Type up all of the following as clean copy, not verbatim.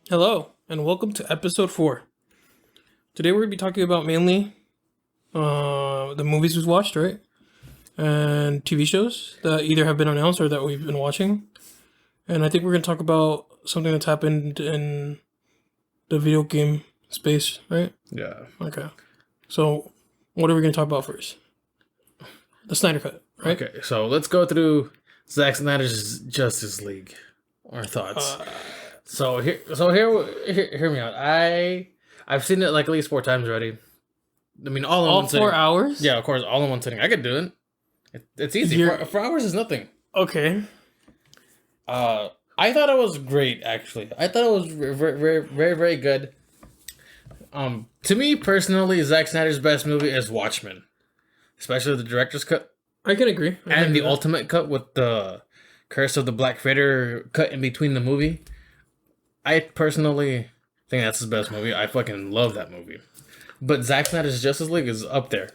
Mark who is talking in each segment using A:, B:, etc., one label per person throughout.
A: Hello, and welcome to episode 4. Today we're going to be talking about mainly the movies we've watched, right? And TV shows that either have been announced or that we've been watching. And I think we're going to talk about something that's happened in the video game space, right?
B: Yeah.
A: Okay. So, what are we going to talk about first? The Snyder Cut, right?
B: Okay, so let's go through Zack Snyder's Justice League. Our thoughts. Hear me out. I've seen it like at least 4 times already. I mean, all in
A: All
B: one
A: 4
B: sitting.
A: hours?
B: Yeah, of course, all in one sitting. I could do it. It's easy. 4 hours is nothing.
A: Okay.
B: I thought it was great. Actually, I thought it was very good. To me personally, Zack Snyder's best movie is Watchmen, especially the director's cut
A: I can agree.
B: and the ultimate cut with the Curse of the Black Freighter cut in between the movie. I personally think that's his best movie. I fucking love that movie. But Zack Snyder's Justice League is up there.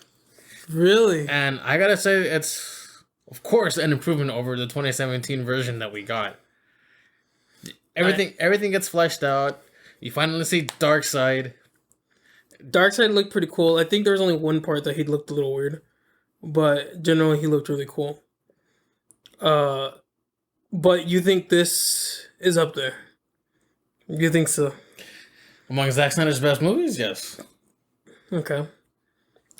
A: Really?
B: And I gotta say, it's, of course, an improvement over the 2017 version that we got. Everything gets fleshed out. You finally see Darkseid.
A: Darkseid looked pretty cool. I think there was only one part that he looked a little weird. But generally, he looked really cool. But you think this is up there? You think so?
B: Among Zack Snyder's best movies, yes.
A: Okay.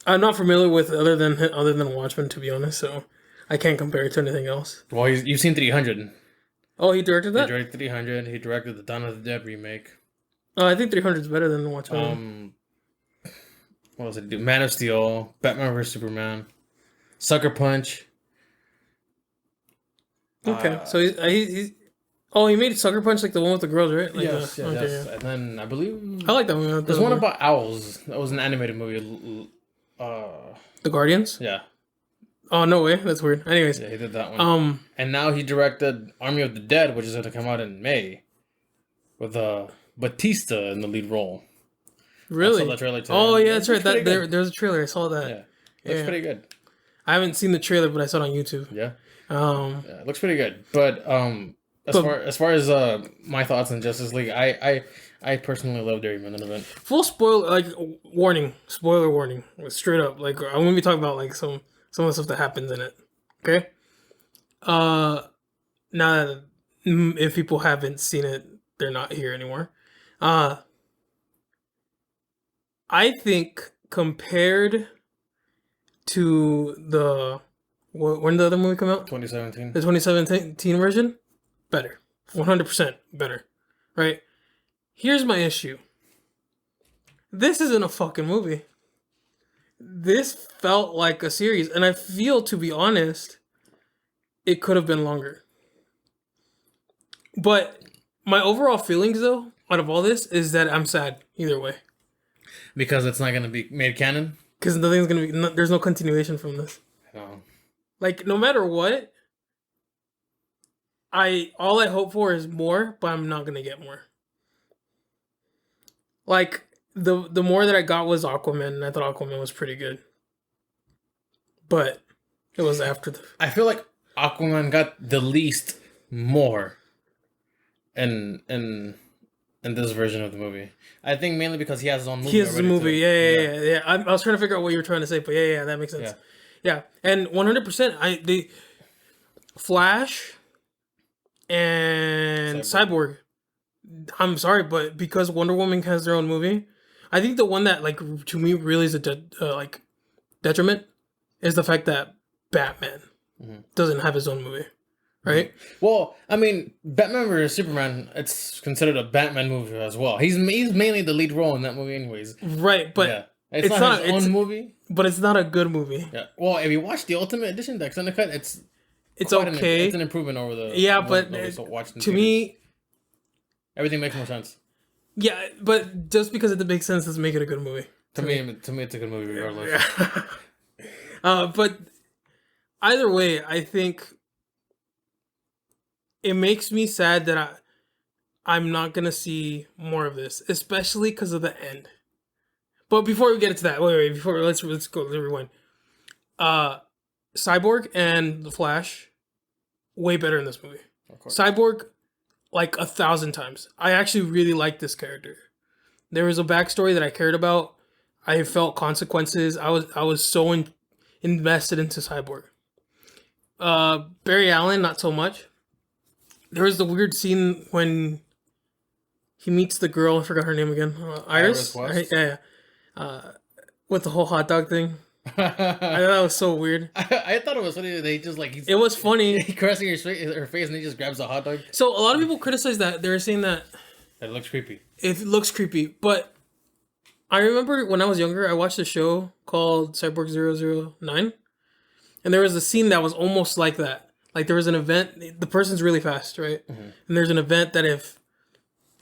A: I'm not familiar with other than Watchmen, to be honest, so I can't compare it to anything else.
B: Well, you've seen 300.
A: Oh, he directed that?
B: He directed 300. He directed the Dawn of the Dead remake.
A: Oh, I think 300 is better than Watchmen.
B: What was it? Man of Steel, Batman vs Superman, Sucker Punch.
A: Okay, so he's he made Sucker Punch, like the one with the girls, right? Like
B: Yes.
A: Yeah.
B: And then I believe
A: I like that one.
B: there's one about owls. That was an animated movie.
A: The Guardians.
B: Yeah,
A: Oh no way, that's weird. Anyways,
B: he did that one. And now he directed Army of the Dead, which is going to come out in May, with Batista in the lead role.
A: really?
B: I saw the trailer today.
A: Oh yeah, that's right.
B: Looks pretty good.
A: There's a trailer. I saw that.
B: Yeah, looks pretty good.
A: I haven't seen the trailer, but I saw it on YouTube.
B: Yeah,
A: Yeah,
B: it looks pretty good. But as far as my thoughts on Justice League, I personally loved every minute of it.
A: full spoiler, like spoiler warning, straight up. Like I'm gonna be talking about like some of the stuff that happens in it. Okay. Now that if people haven't seen it, they're not here anymore. I think compared to when did the other movie come out?
B: 2017.
A: The 2017 version, better, 100% better, right? Here's my issue. This isn't a fucking movie. This felt like a series, and I feel, to be honest, it could have been longer. But my overall feelings, though, out of all this, is that I'm sad either way.
B: Because it's not going to be made canon?
A: Because nothing's going to be... there's no continuation from this.
B: No.
A: Like, no matter what, all I hope for is more, but I'm not going to get more. Like, the more that I got was Aquaman, and I thought Aquaman was pretty good. But it was after the...
B: I feel like Aquaman got the least more in this version of the movie. I think mainly because he has his own movie.
A: He has the movie, yeah. I was trying to figure out what you were trying to say, but yeah, that makes sense. Yeah, and 100%, the Flash and Cyborg. I'm sorry, but because Wonder Woman has their own movie, I think the one that, like, to me really is a detriment is the fact that Batman doesn't have his own movie, right?
B: Well, I mean, Batman vs Superman, it's considered a Batman movie as well. He's mainly the lead role in that movie anyways.
A: Right, but...
B: Yeah. It's not his own movie.
A: But it's not a good movie.
B: Yeah. Well, if you watch the Ultimate Edition, the extended cut, it's
A: okay.
B: It's an improvement over the...
A: Yeah, but to me...
B: Everything makes more sense.
A: Yeah, but just because it makes sense doesn't make it a good movie.
B: To me, it's a good movie regardless.
A: But either way, I think it makes me sad that I'm not going to see more of this, especially because of the end. But before we get into that, let's go, let's rewind. Cyborg and the Flash, way better in this movie. Cyborg like 1,000 times. I actually really liked this character. There was a backstory that I cared about. I felt consequences. I was so invested into Cyborg. Barry Allen, not so much. There was the weird scene when he meets the girl. I forgot her name again. Iris.
B: West?
A: Yeah. With the whole hot dog thing. I thought that was so weird.
B: I thought it was funny. They just like
A: It was funny.
B: he caressing her face, and he just grabs a hot dog.
A: So a lot of people criticize that. They're saying that
B: That looks creepy.
A: it looks creepy, but I remember when I was younger, I watched a show called Cyborg 009, and there was a scene that was almost like that. Like there was an event, the person's really fast, right? And there's an event that if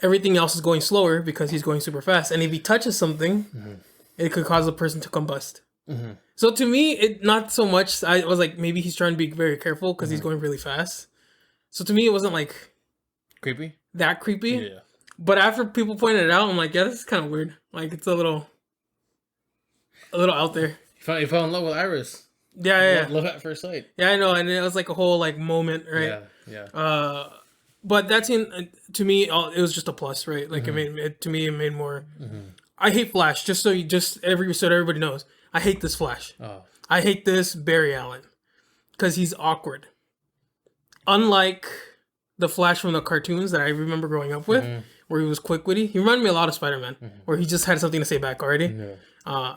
A: everything else is going slower because he's going super fast, and if he touches something, it could cause the person to combust. So to me, it not so much. I was like, maybe he's trying to be very careful because he's going really fast. So to me, it wasn't like
B: Creepy?
A: that creepy.
B: Yeah.
A: But after people pointed it out, I'm like, yeah, this is kind of weird. Like it's a little out there.
B: He fell in love with Iris.
A: Yeah.
B: Love at first sight.
A: Yeah, I know, and it was like a whole like moment, right?
B: Yeah.
A: But that scene to me, it was just a plus, right? Like it made more. I hate Flash. So everybody knows, I hate this Flash.
B: Oh.
A: I hate this Barry Allen because he's awkward. Unlike the Flash from the cartoons that I remember growing up with, where he was quick-witty. He reminded me a lot of Spider-Man, where he just had something to say back already.
B: Yeah.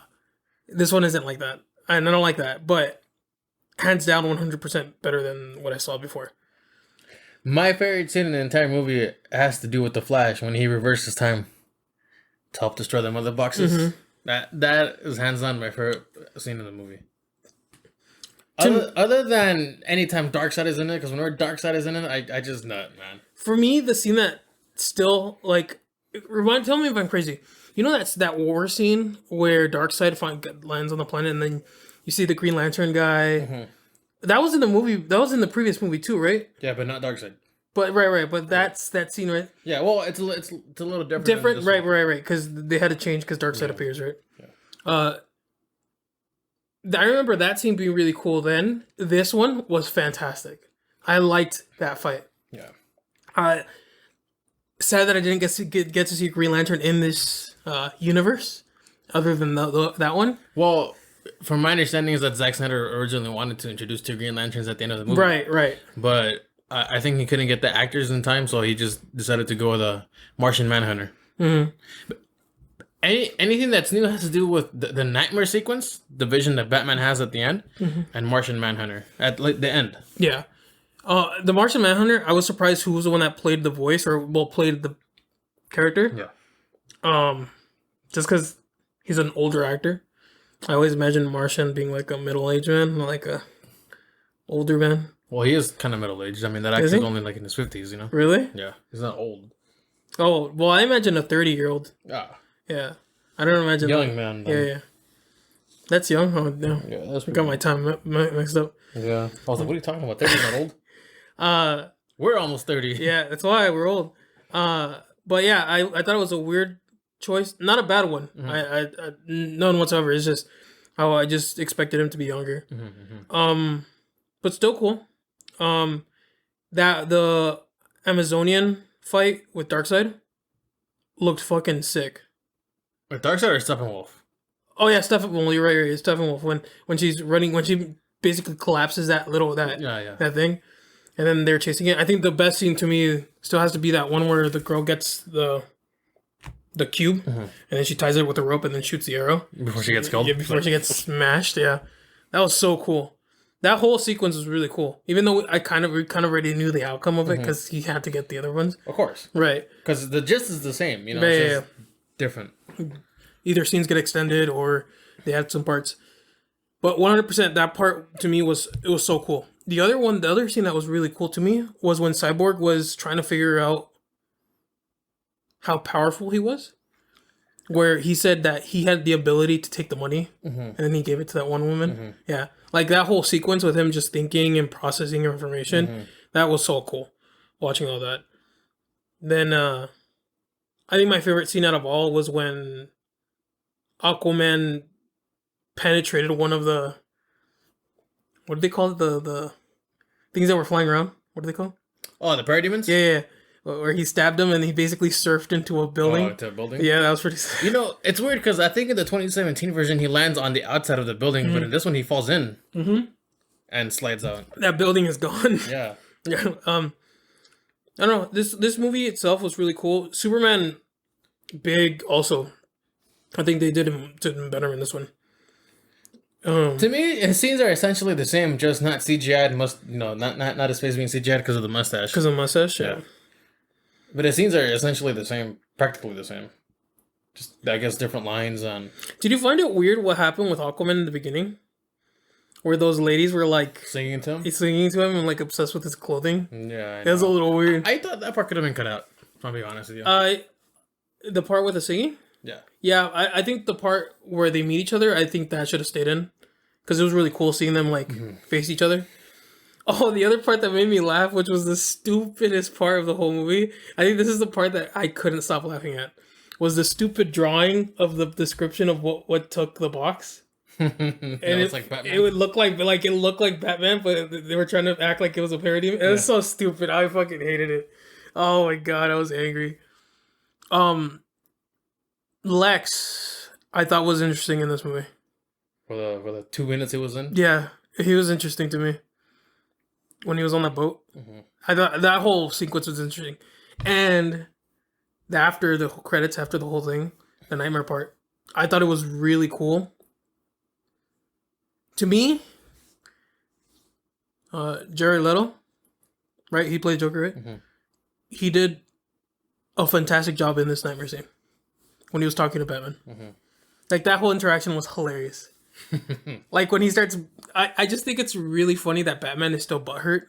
A: This one isn't like that, and I don't like that. But hands down, 100% better than what I saw before.
B: My favorite scene in the entire movie has to do with the Flash when he reverses time to help destroy the mother boxes. That is hands down my favorite scene in the movie. Other than anytime Darkseid is in it, because whenever Darkseid is in it, I just nut, man.
A: For me, the scene that still like tell me if I'm crazy. You know that war scene where Darkseid lands on the planet and then you see the Green Lantern guy. That was in the movie. That was in the previous movie too, right?
B: Yeah, but not Darkseid.
A: But right. But that's that scene, right?
B: Yeah, well, it's a little different.
A: Right. Because they had to change because Darkseid appears, right? Yeah. I remember that scene being really cool. Then this one was fantastic. I liked that fight.
B: Yeah.
A: Sad that I didn't get to see Green Lantern in this universe, other than that one.
B: Well, from my understanding is that Zack Snyder originally wanted to introduce 2 Green Lanterns at the end of the movie.
A: Right.
B: But I think he couldn't get the actors in time, so he just decided to go with a Martian Manhunter. But anything that's new has to do with the nightmare sequence, the vision that Batman has at the end, and Martian Manhunter at like the end.
A: Yeah. The Martian Manhunter, I was surprised who was the one that played the voice played the character.
B: Yeah.
A: Just because he's an older actor. I always imagine Martian being like a middle-aged man, not like a older man.
B: Well, he is kind of middle-aged. I mean, that actor's only like in his 50s, you know?
A: Really?
B: Yeah. He's not old.
A: Oh, well, I imagine a 30-year-old.
B: Ah.
A: Yeah. I don't imagine...
B: Young man.
A: Yeah. That's young? Oh, no.
B: Yeah, that's
A: I got my time mixed up.
B: Yeah. I was like, what are you talking about? 30's not old? We're almost 30.
A: Yeah, that's why we're old. But yeah, I thought it was a weird choice. Not a bad one. I none whatsoever. It's just how I just expected him to be younger. But still cool. That the Amazonian fight with Darkseid looked fucking sick.
B: Wait, Darkseid or Steppenwolf?
A: Oh yeah, Steppenwolf. You're right. It's Steppenwolf when she's running, when she basically collapses that thing, and then they're chasing it. I think the best scene to me still has to be that one where the girl gets the cube, and then she ties it with a rope and then shoots the arrow
B: Before she gets killed?
A: Yeah, before she gets smashed. Yeah, that was so cool. That whole sequence was really cool. Even though we kind of already knew the outcome of it because he had to get the other ones.
B: Of course.
A: Right.
B: Because the gist is the same, you know.
A: Yeah.
B: Different.
A: Either scenes get extended or they add some parts. But 100% that part to me was so cool. The other scene that was really cool to me was when Cyborg was trying to figure out how powerful he was. Where he said that he had the ability to take the money and then he gave it to that one woman. Yeah. Like that whole sequence with him just thinking and processing information, that was so cool. Watching all that. Then I think my favorite scene out of all was when Aquaman penetrated one of the, what do they call it? The things that were flying around. What do they call?
B: Oh, the parademons?
A: Yeah. where he stabbed him and he basically surfed into a building.
B: Oh, to a building?
A: Yeah, that was pretty sick.
B: You know, it's weird because I think in the 2017 version he lands on the outside of the building, but in this one he falls in and slides out.
A: That building is gone.
B: Yeah.
A: Yeah. I don't know. This movie itself was really cool. Superman, big also. I think they did him better in this one.
B: To me, his scenes are essentially the same, just not CGI'd. Not his face being CGI'd because of the mustache.
A: Because of the mustache, yeah.
B: But his scenes are essentially the same, practically the same. Just, I guess, different lines on.
A: Did you find it weird what happened with Aquaman in the beginning? Where those ladies were like
B: Singing to him?
A: Singing to him and like obsessed with his clothing?
B: Yeah,
A: It was a little weird.
B: I thought that part could have been cut out, if I'm being honest with you.
A: The part with the singing?
B: Yeah.
A: Yeah, I think the part where they meet each other, I think that should have stayed in. Because it was really cool seeing them like face each other. Oh, the other part that made me laugh, which was the stupidest part of the whole movie. I think this is the part that I couldn't stop laughing at. Was the stupid drawing of the description of what took the box. And it's like Batman. It would look like it looked like Batman, but they were trying to act like it was a parody. It was so stupid. I fucking hated it. Oh my god, I was angry. Lex, I thought was interesting in this movie.
B: For the 2 minutes he was in?
A: Yeah, he was interesting to me. When he was on that boat. I thought that whole sequence was interesting. And after the credits, after the whole thing, the nightmare part, I thought it was really cool. To me, Jared Leto, right? He played Joker, right? He did a fantastic job in this nightmare scene. When he was talking to Batman. Like, that whole interaction was hilarious. Like, when he starts... I just think it's really funny that Batman is still butthurt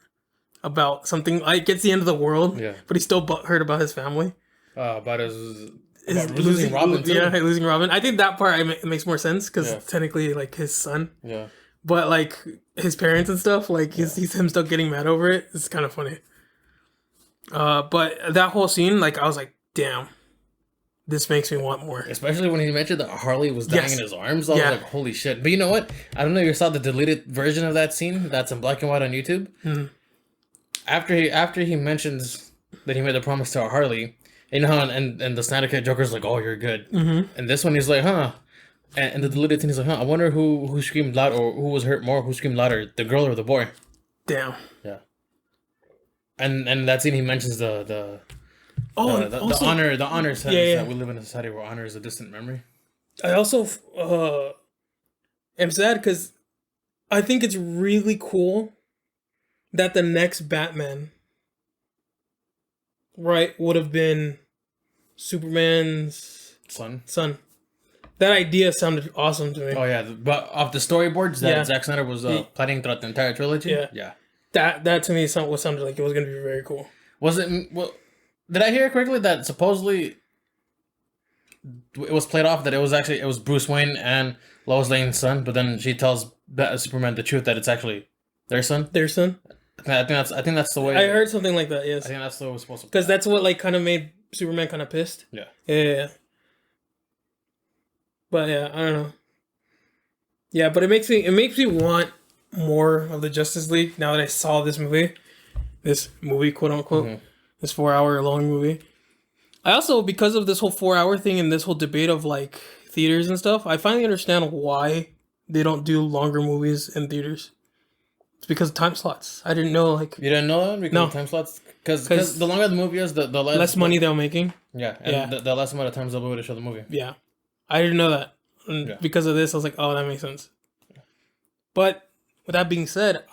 A: about something. Like, it's the end of the world, but he's still butthurt about his family.
B: About losing Robin, too.
A: Yeah, losing Robin. I think that part it makes more sense, because it's technically, like, his son.
B: Yeah.
A: But, like, his parents and stuff, like, he's him still getting mad over it. It's kind of funny. But that whole scene, like, I was like, damn. This makes me want more. Especially
B: when he mentioned that Harley was dying in his arms. I was like, holy shit. But you know what? I don't know if you saw the deleted version of that scene that's in black and white on YouTube. After he mentions that he made a promise to Harley, you know how and the Snyder Cut Joker's like, oh, you're good. And this one he's like, huh. And the deleted scene he's like, huh, I wonder who screamed loud or who was hurt more, who screamed louder, the girl or the boy.
A: Damn.
B: Yeah. And that scene he mentions the honor sense that we live in a society where honor is a distant memory.
A: I also am sad because I think it's really cool that the next Batman, right, would have been Superman's son. That idea sounded awesome to me.
B: Oh yeah, but off the storyboards that Zack Snyder was planning throughout the entire trilogy.
A: Yeah. That to me sounded like it was going to be very cool.
B: Was it? Well, did I hear correctly that supposedly it was played off that it was Bruce Wayne and Lois Lane's son, but then she tells Superman the truth that it's actually their son?
A: Their son?
B: I think that's the way.
A: I heard something like that. Yes.
B: I think that's the way it was supposed to.
A: Because that's what like kind of made Superman kind of pissed. Yeah. But yeah, I don't know. Yeah, but it makes me want more of the Justice League now that I saw this movie, quote unquote, this 4-hour long movie. I also, because of this whole 4-hour thing and this whole debate of like theaters and stuff, I finally understand why they don't do longer movies in theaters. It's because of time slots. I didn't know like. You
B: didn't know that because of time slots? Because the longer the movie is, the
A: less money they're making.
B: Yeah, and the less amount of times they'll be able to show the movie.
A: Yeah, I didn't know that. And because of this, I was like, oh, that makes sense. But with that being said,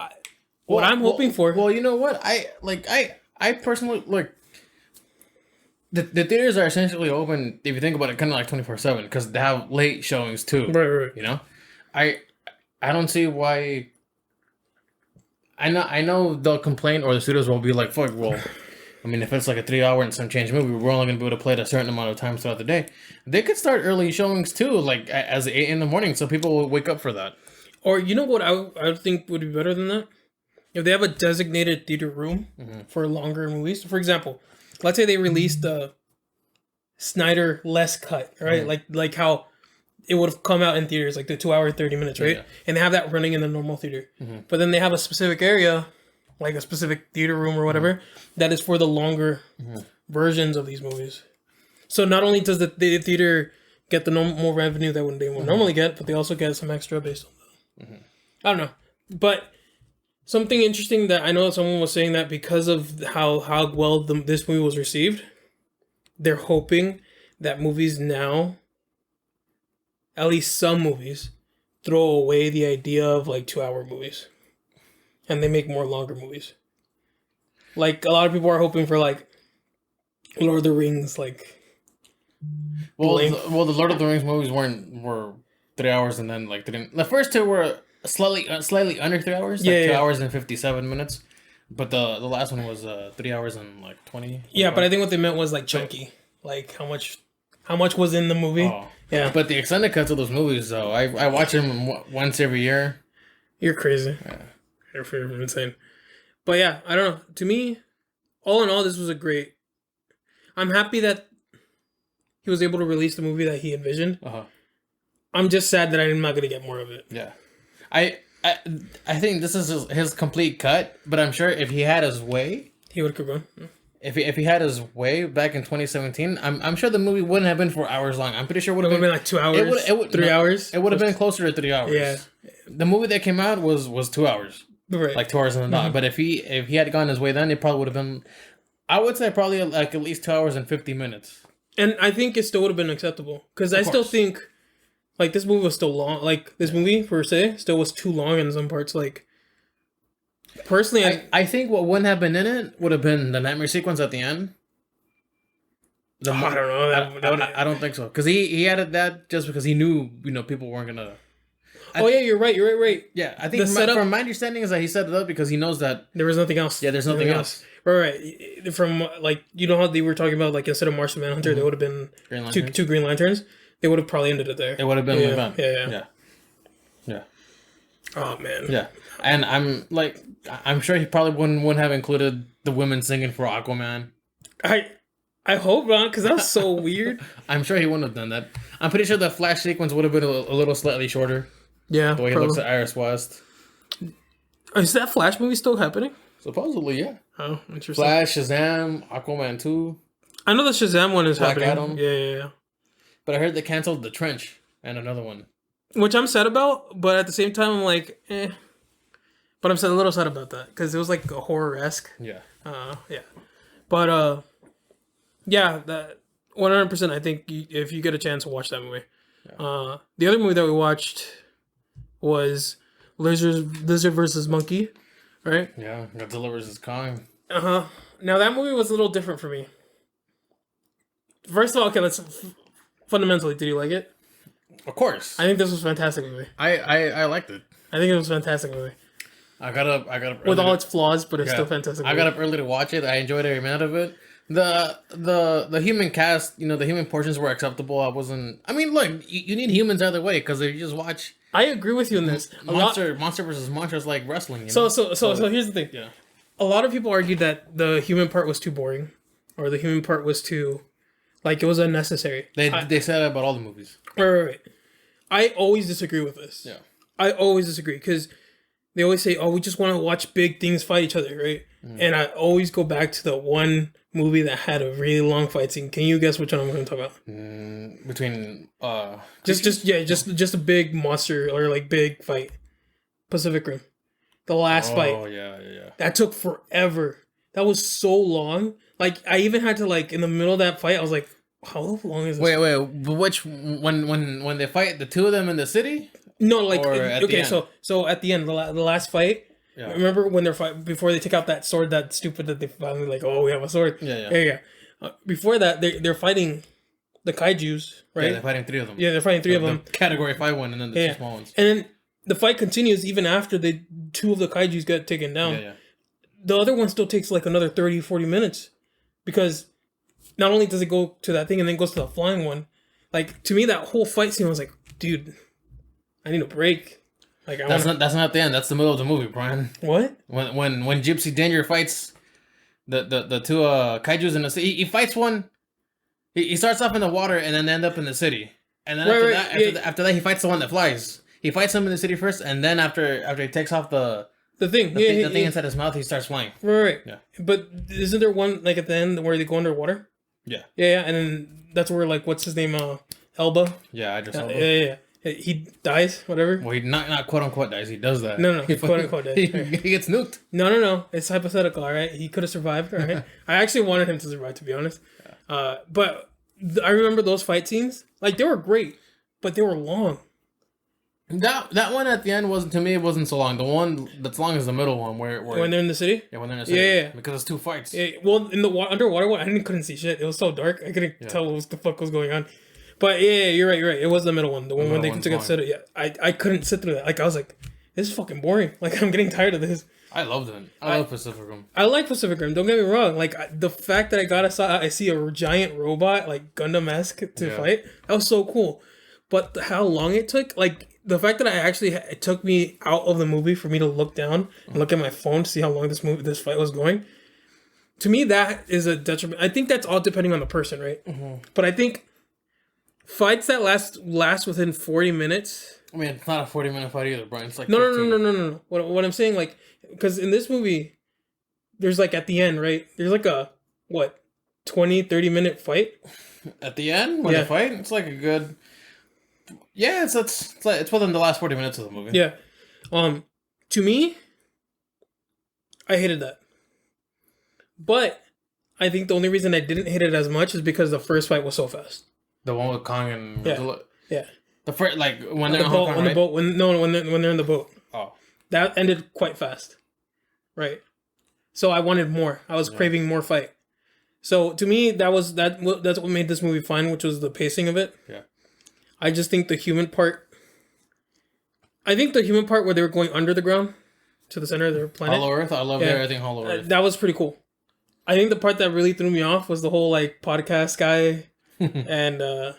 A: what I'm hoping for.
B: Well, you know what? I personally look. The theaters are essentially open, if you think about it, kind of like 24/7 because they have late showings too.
A: Right.
B: You know, I don't see why. I know they'll complain, or the studios will be like, "Fuck, well, I mean, if it's like a 3-hour and some change movie, we're only gonna be able to play it a certain amount of times throughout the day." They could start early showings too, like as 8 in the morning, so people will wake up for that.
A: Or you know what I would think would be better than that? If they have a designated theater room for longer movies. For example, let's say they released the Snyder less cut, right? Like how it would have come out in theaters, like the 2-hour 30 minutes, right? Yeah. And they have that running in the normal theater. But then they have a specific area, like a specific theater room or whatever, that is for the longer versions of these movies. So not only does the theater get the more revenue that they would normally get, but they also get some extra based on that. Mm-hmm. I don't know, but something interesting that I know someone was saying that because of how well this movie was received, they're hoping that movies now, at least some movies, throw away the idea of like 2-hour movies, and they make more longer movies. Like a lot of people are hoping for like Lord of the Rings, like.
B: Well, the Lord of the Rings movies were 3 hours, and then like the first two were slightly under 3 hours, 2 hours and 57 minutes. But the last one was 3 hours and like 20.
A: Yeah, but I think what they meant was like chunky, like how much was in the movie.
B: Oh. Yeah, but the extended cuts of those movies, though, I watch them once every year.
A: You're crazy. Yeah. You're insane. But yeah, I don't know. To me, all in all, this was a great. I'm happy that he was able to release the movie that he envisioned. I'm just sad that I'm not going to get more of it.
B: Yeah. I think this is his complete cut, but I'm sure if he had his way,
A: he would have gone. Yeah.
B: If he had his way back in 2017, I'm sure the movie wouldn't have been 4 hours long. I'm pretty sure it would have been
A: like 2 hours.
B: It would
A: 3 hours.
B: It would have been closer to 3 hours.
A: Yeah.
B: The movie that came out was 2 hours.
A: Right.
B: Like 2 hours and a dot. But if he had gone his way, then it probably would have been. I would say probably like at least 2 hours and 50 minutes.
A: And I think it still would have been acceptable because I still think, like, this movie was still long. Like this movie per se still was too long in some parts. Like, personally,
B: I think what wouldn't have been in it would have been the nightmare sequence at the end.
A: I don't know.
B: I don't think so because he added that just because he knew people weren't gonna.
A: Yeah, you're right. You're right.
B: Yeah, I think from my understanding is that he set it up because he knows that
A: there was nothing else.
B: Yeah, there's nothing else.
A: Right. From like how they were talking about like instead of Martian Manhunter, there would have been two Green Lanterns. They would have probably ended it there.
B: It would have been
A: Yeah. Oh man.
B: Yeah, and I'm sure he probably wouldn't have included the women singing for Aquaman.
A: I hope not, because that was so weird.
B: I'm sure he wouldn't have done that. I'm pretty sure the Flash sequence would have been a little slightly shorter.
A: Yeah,
B: the way he looks at Iris West.
A: Is that Flash movie still happening?
B: Supposedly, yeah.
A: Oh, interesting.
B: Flash, Shazam, Aquaman 2.
A: I know the Shazam one is
B: Black
A: happening.
B: Adam.
A: Yeah.
B: But I heard they canceled The Trench and another one.
A: Which I'm sad about, but at the same time, I'm like, eh. But I'm a little sad about that, because it was like a horror-esque.
B: Yeah.
A: Yeah. But, yeah, that 100%, I think if you get a chance to watch that movie. Yeah. The other movie that we watched was Lizard versus Monkey, right?
B: Yeah, Godzilla vs. Kong.
A: Now that movie was a little different for me. First of all, okay, fundamentally, did you like it?
B: Of course.
A: I think this was a fantastic movie.
B: I liked it.
A: I think it was a fantastic movie.
B: I got up
A: with all its flaws, but it's still fantastic.
B: I got up early to watch it. I enjoyed every minute of it. The human cast, the human portions were acceptable. I mean, look, you need humans either way because if you just watch.
A: I agree with you on this.
B: Monster versus monster is like wrestling.
A: So here's the thing. Yeah. A lot of people argued that the human part was too boring, or the human part was too, like, it was unnecessary.
B: They said that about all the movies.
A: Right. I always disagree with this.
B: Yeah.
A: I always disagree because they always say, "Oh, we just want to watch big things fight each other," right? Mm. And I always go back to the one movie that had a really long fight scene. Can you guess which one I'm going to talk about?
B: Between
A: just a big monster or like big fight. Pacific Rim. The last fight.
B: Oh yeah.
A: That took forever. That was so long. Like I even had to like in the middle of that fight, I was like, how long is this?
B: Wait, but which when they fight the two of them in the city?
A: No, like okay, so at the end, the last fight. Yeah. Remember when they're fighting before they take out that sword, that stupid that they finally like, oh, we have a sword. Yeah. Before that, they're fighting the kaijus, right?
B: Yeah, they're fighting three of them.
A: Yeah, they're fighting three of them.
B: Category 5 one, and then the two small ones.
A: And then the fight continues even after the two of the kaijus got taken down.
B: Yeah.
A: The other one still takes like another 30, 40 minutes because not only does it go to that thing and then goes to the flying one. Like to me, that whole fight scene was like, dude, I need a break. Like
B: that's not the end. That's the middle of the movie, Brian.
A: What?
B: When Gypsy Danger fights the two kaijus in the city, he fights one. He starts off in the water and then end up in the city. And then after that, he fights the one that flies. He fights him in the city first, and then after he takes off the
A: The thing.
B: The thing inside his mouth, he starts flying.
A: Right.
B: Yeah.
A: But isn't there one like at the end where they go underwater?
B: Yeah.
A: Yeah, and then that's where like what's his name? Elba.
B: Yeah, Idris Elba.
A: Yeah. He dies, whatever.
B: Well, he not quote unquote dies. He does that.
A: No, quote unquote dies.
B: He gets nuked.
A: No. It's hypothetical, all right? He could have survived, all right? I actually wanted him to survive, to be honest. Yeah. But I remember those fight scenes. Like, they were great, but they were long.
B: That one at the end wasn't, to me, it wasn't so long. The one that's long is the middle one where
A: when they're in the city?
B: Yeah, when they're in the city.
A: Yeah.
B: Because it's two fights.
A: Yeah, well, in the underwater one, I couldn't see shit. It was so dark. I couldn't tell what the fuck was going on. But yeah, you're right. It was the middle one. The one when they took it to yeah. I couldn't sit through that. Like, I was like, this is fucking boring. Like, I'm getting tired of this.
B: I loved it. I love Pacific Rim.
A: I like Pacific Rim. Don't get me wrong. Like, the fact that I see a giant robot, like Gundam-esque to fight, that was so cool. But how long it took, like, the fact that it took me out of the movie for me to look down and look at my phone to see how long this fight was going. To me, that is a detriment. I think that's all depending on the person, right? Mm-hmm. But I think fights that last within 40 minutes.
B: I mean, it's not a 40-minute fight either, Brian. It's like
A: No. What I'm saying, like, because in this movie, there's like at the end, right? There's like a 20-30 minute fight
B: at the end when they fight. It's like a good. Yeah, it's within the last 40 minutes of the movie.
A: Yeah, to me, I hated that, but I think the only reason I didn't hate it as much is because the first fight was so fast.
B: The one with Kong and Godzilla?
A: Yeah.
B: The first, like, when they're
A: on the boat, when they're in the boat.
B: Oh.
A: That ended quite fast. Right. So I wanted more. I was craving more fight. So to me, that's what made this movie fun, which was the pacing of it.
B: Yeah.
A: I just think the human part where they were going under the ground to the center of their planet.
B: Hollow Earth? I love everything Hollow Earth.
A: That was pretty cool. I think the part that really threw me off was the whole, like, podcast guy and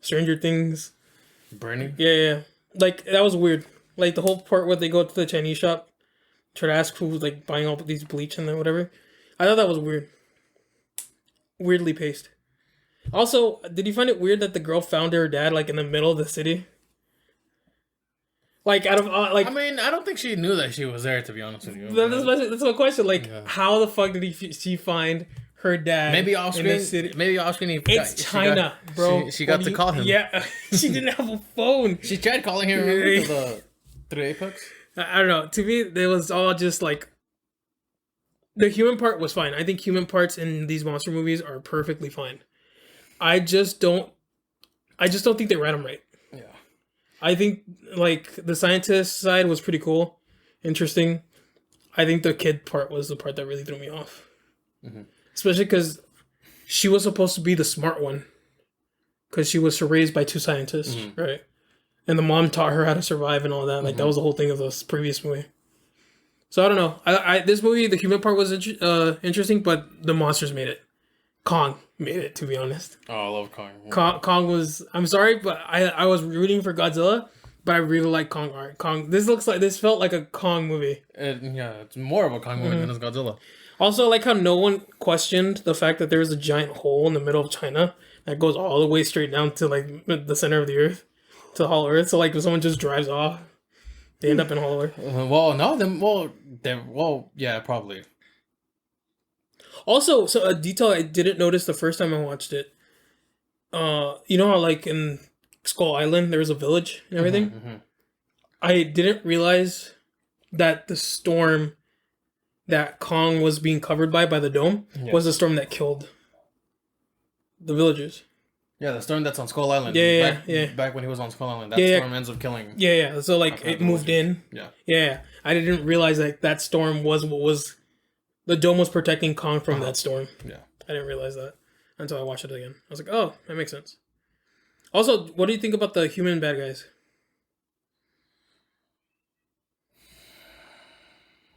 A: Stranger Things.
B: Bernie?
A: Yeah. Like, that was weird. Like, the whole part where they go to the Chinese shop, try to ask who's, like, buying all these bleach and then whatever. I thought that was weird. Weirdly paced. Also, did you find it weird that the girl found her dad, like, in the middle of the city? Like, out of, like...
B: I mean, I don't think she knew that she was there, to be honest with you.
A: That's my question. Like, how the fuck did she find her dad
B: in the city? Maybe off screen.
A: It's China, bro.
B: She got to call him.
A: Yeah, she didn't have a phone.
B: She tried calling him, remember, through Apex?
A: I don't know. To me, it was all just, like... The human part was fine. I think human parts in these monster movies are perfectly fine. I just don't think they read them right.
B: Yeah.
A: I think, like, the scientist side was pretty cool. Interesting. I think the kid part was the part that really threw me off. Mm-hmm. Especially because she was supposed to be the smart one. Because she was raised by two scientists, right? And the mom taught her how to survive and all that. Like, that was the whole thing of this previous movie. So, I don't know. This movie, the human part was interesting, but the monsters made it. Kong made it, to be honest.
B: Oh, I love Kong.
A: Kong was... I'm sorry, but I was rooting for Godzilla, but I really like Kong art. This felt like a Kong movie.
B: It's more of a Kong movie than it's Godzilla.
A: Also, I like how no one questioned the fact that there was a giant hole in the middle of China that goes all the way straight down to, like, the center of the earth, to Hollow Earth. So, like, if someone just drives off, they end up in Hollow Earth.
B: Yeah, probably.
A: Also, so a detail I didn't notice the first time I watched it. You know how, like, in Skull Island there was a village and everything? I didn't realize that the storm that Kong was being covered by the dome was the storm that killed the villagers.
B: Yeah, the storm that's on Skull Island. Back when he was on Skull Island, that storm ends up killing.
A: Yeah. So, like, it moved in. Yeah. I didn't realize that storm was what was... The dome was protecting Kong from that storm.
B: Yeah.
A: I didn't realize that until I watched it again. I was like, oh, that makes sense. Also, what do you think about the human bad guys?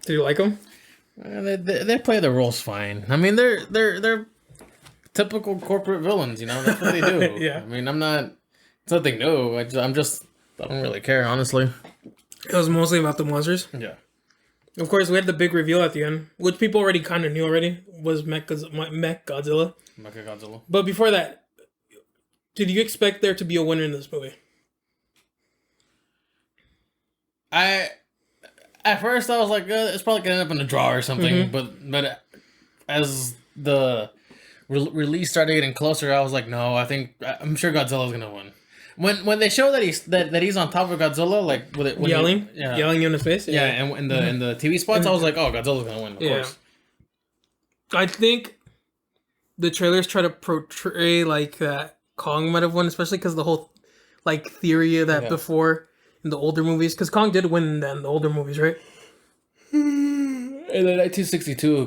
A: Did you like them?
B: They play the roles fine. I mean, they're typical corporate villains, you know? That's what they do.
A: Yeah.
B: I mean, it's nothing new. I don't really care, honestly.
A: It was mostly about the monsters?
B: Yeah.
A: Of course, we had the big reveal at the end, which people already kind of knew already, was Mechagodzilla.
B: Mechagodzilla.
A: But before that, did you expect there to be a winner in this movie?
B: I At first, I was like, it's probably gonna end up in a draw or something. But as the release started getting closer, I was like, no, I'm sure Godzilla's gonna win. When they show that he's on top of Godzilla, like with it when
A: yelling you in the face.
B: Yeah, and in the TV spots, I was like, oh, Godzilla's gonna win, of course.
A: I think the trailers try to portray like that Kong might have won, especially because the whole like theory of that before in the older movies, because Kong did win then the older movies, right?
B: In the 1962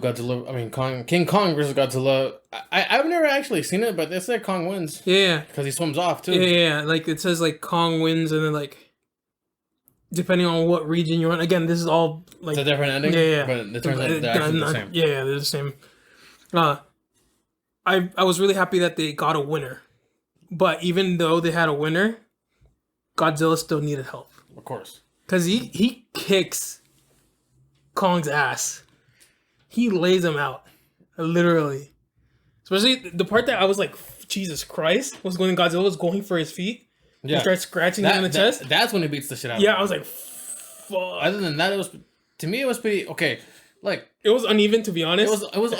B: King Kong versus Godzilla. I've never actually seen it, but they say Kong wins.
A: Yeah,
B: because he swims off too.
A: Yeah. Like it says like Kong wins, and then like depending on what region you're in. Again, this is all like
B: it's a different ending.
A: Yeah.
B: But it turns out they're actually the same.
A: Yeah, they're the same. I was really happy that they got a winner, but even though they had a winner, Godzilla still needed help.
B: Of course,
A: because he kicks Kong's ass. He lays him out, literally. Especially the part that I was like, Jesus Christ, was when Godzilla was going for his feet. Yeah, he starts scratching him in the chest.
B: That's when he beats the shit out.
A: Yeah,
B: of him.
A: I was like, fuck.
B: Other than that, it was pretty okay. Like
A: it was uneven, to be honest.
B: It was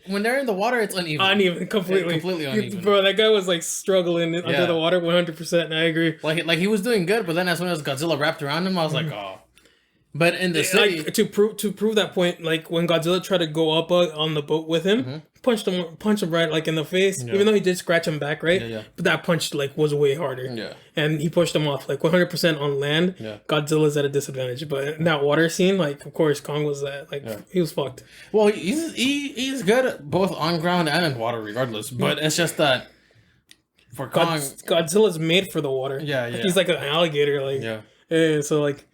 B: when they're in the water, it's uneven.
A: Completely
B: uneven.
A: Bro, that guy was like struggling under the water 100%, and I agree.
B: Like he was doing good, but then as soon as Godzilla wrapped around him, I was like, oh. But in the city,
A: like, to prove that point, like when Godzilla tried to go up on the boat with him, punched him right like in the face. Yeah. Even though he did scratch him back, right? Yeah. But that punch like was way harder. Yeah. And he pushed him off like 100% on land. Yeah. Godzilla's at a disadvantage, but in that water scene, like of course Kong was he was fucked.
B: Well, he's good at both on ground and in water, regardless. But it's just that for Kong,
A: Godzilla's made for the water. Yeah. He's like an alligator, like yeah. So like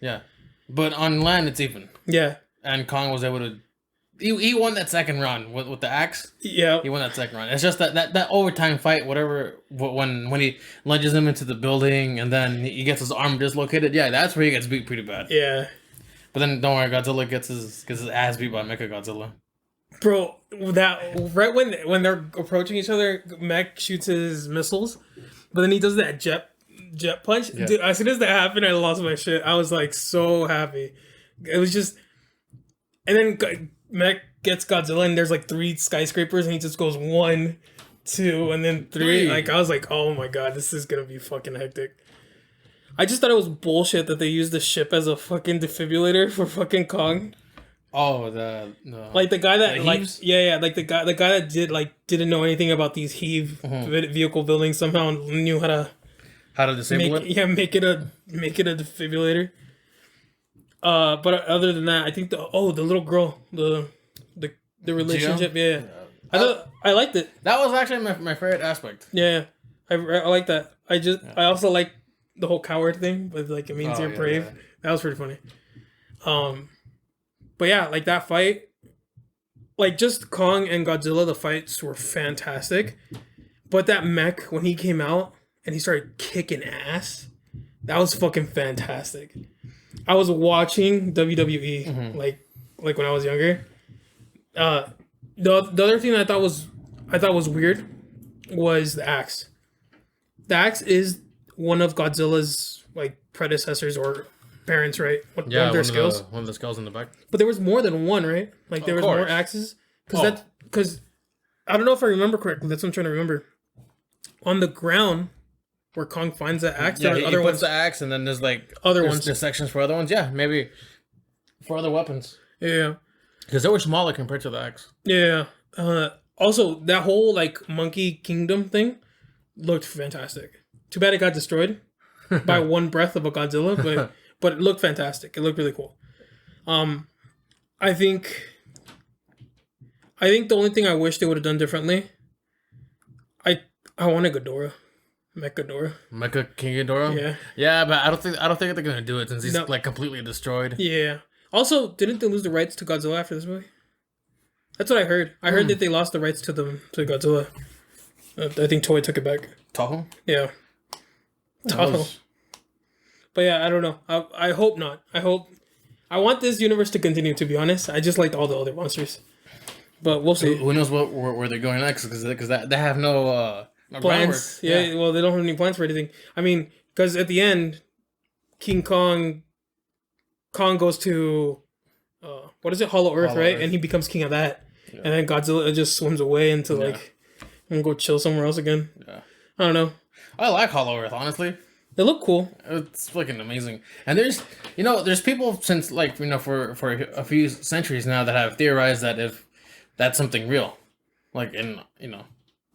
B: But on land, it's even.
A: Yeah.
B: And Kong was able to... He won that second round with the axe.
A: Yeah.
B: He won that second round. It's just that overtime fight, whatever, when he lunges him into the building and then he gets his arm dislocated. Yeah, that's where he gets beat pretty bad.
A: Yeah.
B: But then, don't worry, Godzilla gets his ass beat by Mechagodzilla.
A: Bro, that right when they're approaching each other, Mech shoots his missiles, but then he does that jet punch. Yeah. Dude, as soon as that happened, I lost my shit. I was like so happy. It was just, and then Mech gets Godzilla, and there's like 3 skyscrapers, and he just goes 1, 2, and then 3. Like I was like, oh my god, this is gonna be fucking hectic. I just thought it was bullshit that they used the ship as a fucking defibrillator for fucking Kong.
B: Oh,
A: like the guy that like like the guy that didn't know anything about these vehicle buildings somehow knew how to disable it. Yeah, make it a defibrillator. But other than that, I think the little girl, the relationship, yeah. I liked it.
B: That was actually my favorite aspect.
A: Yeah, I like that. I also like the whole coward thing, but like it means you're brave. Yeah. That was pretty funny. But yeah, like that fight, like just Kong and Godzilla, the fights were fantastic. But that mech when he came out and he started kicking ass, that was fucking fantastic. I was watching WWE like when I was younger. The other thing that I thought was weird was the axe. The axe is one of Godzilla's like predecessors or parents, right? One of their skills.
B: One of the skills in the back.
A: But there was more than one, right? Like there was more axes. Because I don't know if I remember correctly. That's what I'm trying to remember. On the ground where Kong finds that axe,
B: there are other ones. The axe, and then there's like
A: other ones.
B: There's sections for other ones. Yeah, maybe for other weapons.
A: Yeah,
B: because they were smaller compared to the axe.
A: Yeah. Also, that whole like Monkey Kingdom thing looked fantastic. Too bad it got destroyed by one breath of a Godzilla, but it looked fantastic. It looked really cool. I think the only thing I wish they would have done differently. I wanted Ghidorah.
B: Mecha King Ghidorah?
A: Yeah.
B: Yeah, but I don't think they're gonna do it since he's like completely destroyed.
A: Yeah. Also, didn't they lose the rights to Godzilla after this movie? That's what I heard. I heard that they lost the rights to Godzilla. I think Toei took it back.
B: Toho?
A: Yeah. Toho. But yeah, I don't know. I hope not. I want this universe to continue, to be honest. I just liked all the other monsters. But we'll see.
B: Who knows where they're going next? Because they have no
A: plans. Yeah, well, they don't have any plans for anything. I mean, because at the end, King Kong Kong goes to what is it, Hollow Earth,
B: Hollow
A: right?
B: Earth.
A: And he becomes king of that,
B: Yeah.
A: and then Godzilla just swims away into like and go chill somewhere else again.
B: Yeah.
A: I don't know.
B: I like Hollow Earth, honestly.
A: They look cool.
B: It's fucking amazing. And there's people since like, for a few centuries now that have theorized that if that's something real. Like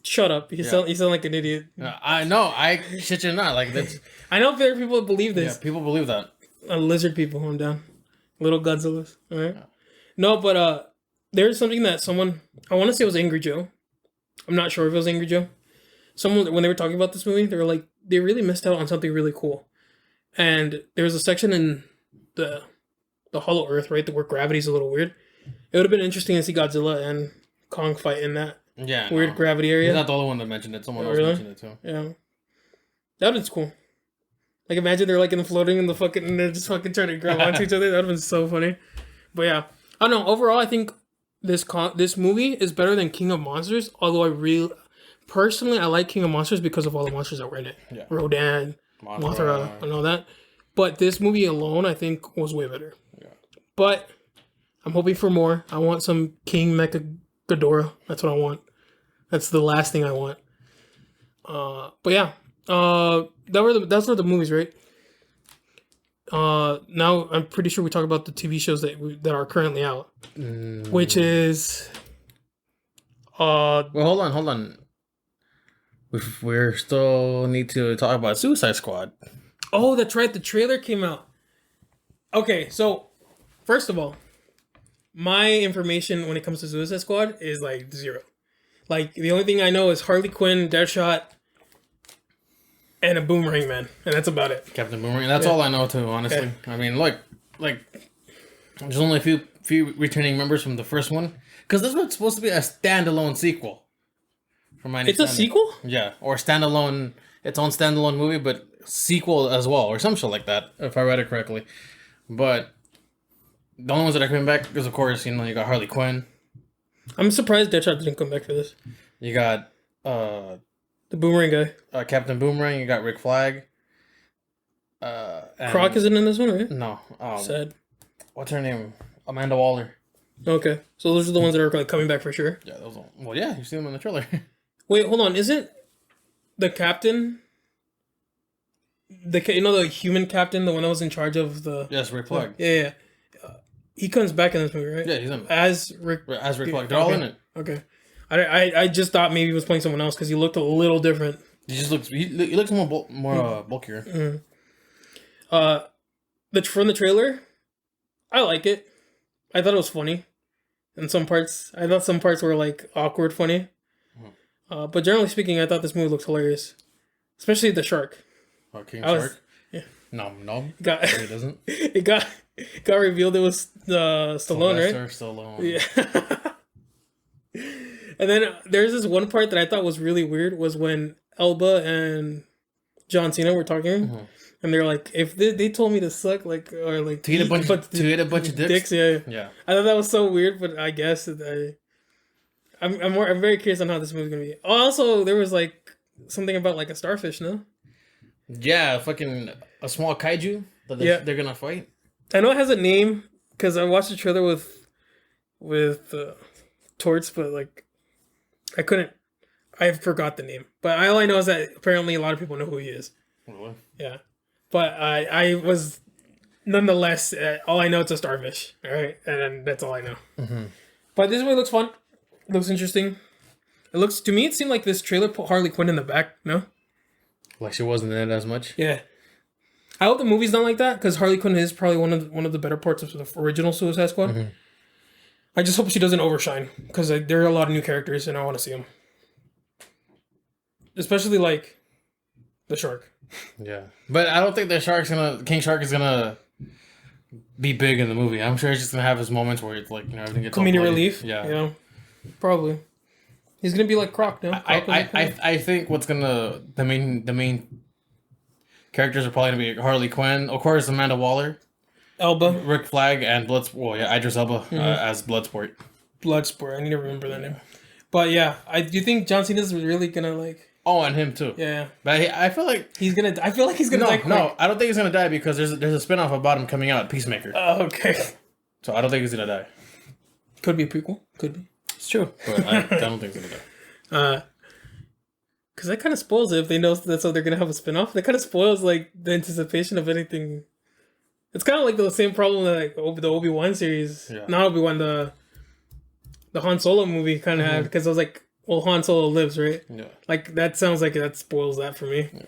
A: Shut up! You sound like an idiot.
B: I know. I shit you not. Like that's.
A: I know there are people that believe this.
B: Yeah, people believe that.
A: Lizard people, I'm down. Little Godzillas. All right. Yeah. No, but there's something that someone, I want to say it was Angry Joe. I'm not sure if it was Angry Joe. Someone, when they were talking about this movie, they were like, they really missed out on something really cool. And there's a section in the Hollow Earth, right, where gravity's a little weird. It would have been interesting to see Godzilla and Kong fight in that weird gravity area.
B: He's not the only one that mentioned it. Someone else mentioned it too.
A: Yeah. That was cool. Like, imagine they're like floating in the fucking, and they're just fucking trying to grab onto each other. That would have been so funny. But yeah, I don't know. Overall, I think this movie is better than King of Monsters. Although personally, I like King of Monsters because of all the monsters that were in it. Yeah. Rodan, Mothra, and all that. But this movie alone, I think, was way better. Yeah. But I'm hoping for more. I want some King Mecha Ghidorah. That's what I want. That's the last thing I want. But yeah. That's were the movies, right? Now I'm pretty sure we talk about the TV shows that are currently out, which is
B: well, hold on. We still need to talk about Suicide Squad.
A: Oh, that's right. The trailer came out. Okay, so first of all, my information when it comes to Suicide Squad is like zero. Like the only thing I know is Harley Quinn, Deadshot, and a Boomerang Man, and that's about it.
B: Captain Boomerang. That's all I know too, honestly. Okay. I mean, look, like there's only a few returning members from the first one, because this one's supposed to be a standalone sequel. From my
A: understanding. It's a sequel?
B: Yeah, or standalone, its own standalone movie, but sequel as well, or some shit like that, if I read it correctly. But the only ones that are coming back is, of course, you got Harley Quinn.
A: I'm surprised Deadshot didn't come back for this.
B: You got
A: the Boomerang guy,
B: Captain Boomerang. You got Rick Flag.
A: Croc isn't in this one, right?
B: No.
A: Sad.
B: What's her name? Amanda Waller.
A: Okay, so those are the ones that are like coming back for sure.
B: Yeah, those. Well, yeah, you see them in the trailer.
A: Wait, hold on. Isn't the captain the human captain, the one that was in charge of the?
B: Yes, Rick Flag.
A: Yeah. He comes back in this movie, right?
B: Yeah, he's in it.
A: As Rick
B: Flag. They're all in it.
A: Okay. I just thought maybe he was playing someone else because he looked a little different.
B: He looks more bulkier.
A: Mm-hmm. From the trailer, I like it. I thought it was funny. In some parts, I thought some parts were like awkward funny. Mm-hmm. But generally speaking, I thought this movie looked hilarious, especially the shark.
B: King Shark.
A: Yeah.
B: No.
A: It
B: doesn't.
A: It got revealed it was Stallone, right?
B: Stallone.
A: Yeah. And then there's this one part that I thought was really weird was when Elba and John Cena were talking, mm-hmm. and they're like, "If they told me to suck to
B: eat a bunch of dicks."
A: Yeah. I thought that was so weird, but I guess I'm very curious on how this movie's gonna be. Also, there was like something about like a starfish, no?
B: Yeah, fucking a small kaiju that they're gonna fight.
A: I know it has a name because I watched the trailer with Torts, but like I forgot the name. But all I know is that apparently a lot of people know who he is.
B: Really?
A: Yeah, but I was nonetheless all I know it's a starfish. All right, and that's all I know. Mm-hmm. But this movie looks fun. It looks interesting. It seemed like this trailer put Harley Quinn in the back. No.
B: Like she wasn't in it as much.
A: Yeah, I hope the movie's not like that because Harley Quinn is probably one of the better parts of the original Suicide Squad. Mm-hmm. I just hope she doesn't overshine because there are a lot of new characters and I want to see them, especially like the shark.
B: Yeah, but I don't think King Shark is gonna be big in the movie. I'm sure he's just gonna have his moments where it's like everything gets
A: comedic relief. Yeah, probably. He's gonna be like Croc now.
B: I think the main characters are probably gonna be Harley Quinn, of course, Amanda Waller,
A: Elba,
B: Rick Flag, and Idris Elba as Bloodsport.
A: Bloodsport. I need to remember that name. But yeah, do you think John Cena's really gonna like?
B: Oh, and him too.
A: Yeah.
B: But I feel like
A: He's gonna. I feel like he's gonna die quick.
B: No, I don't think he's gonna die because there's a spinoff about him coming out, Peacemaker.
A: Oh, okay.
B: So I don't think he's gonna die.
A: Could be a prequel. Could be.
B: It's true, but I don't think he's gonna die.
A: Because that kind of spoils it if they know that's how they're gonna have a spinoff. That kind of spoils like the anticipation of anything. It's kind of like the same problem that like the Obi-Wan series, not Obi-Wan, the Han Solo movie kind of had, because I was like, well, Han Solo lives, right?
B: Yeah.
A: Like that sounds like that spoils that for me. Yeah.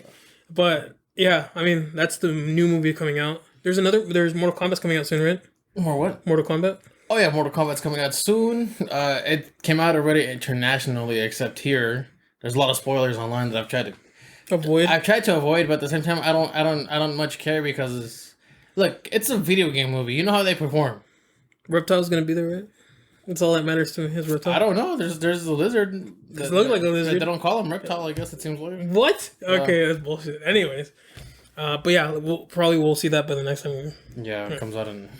A: But yeah, I mean that's the new movie coming out. There's Mortal Kombat's coming out soon, right?
B: More what?
A: Mortal Kombat.
B: Oh yeah, Mortal Kombat's coming out soon. It came out already internationally, except here. There's a lot of spoilers online that I've tried to avoid, but at the same time, I don't much care because it's a video game movie. You know how they perform.
A: Reptile's gonna be there, right? That's all that matters to me. His reptile.
B: I don't know. There's a lizard.
A: Does it look like a lizard?
B: They don't call him reptile. I guess it seems like.
A: What? Okay, that's bullshit. Anyways, but yeah, we'll see that by the next time.
B: Yeah, it comes out in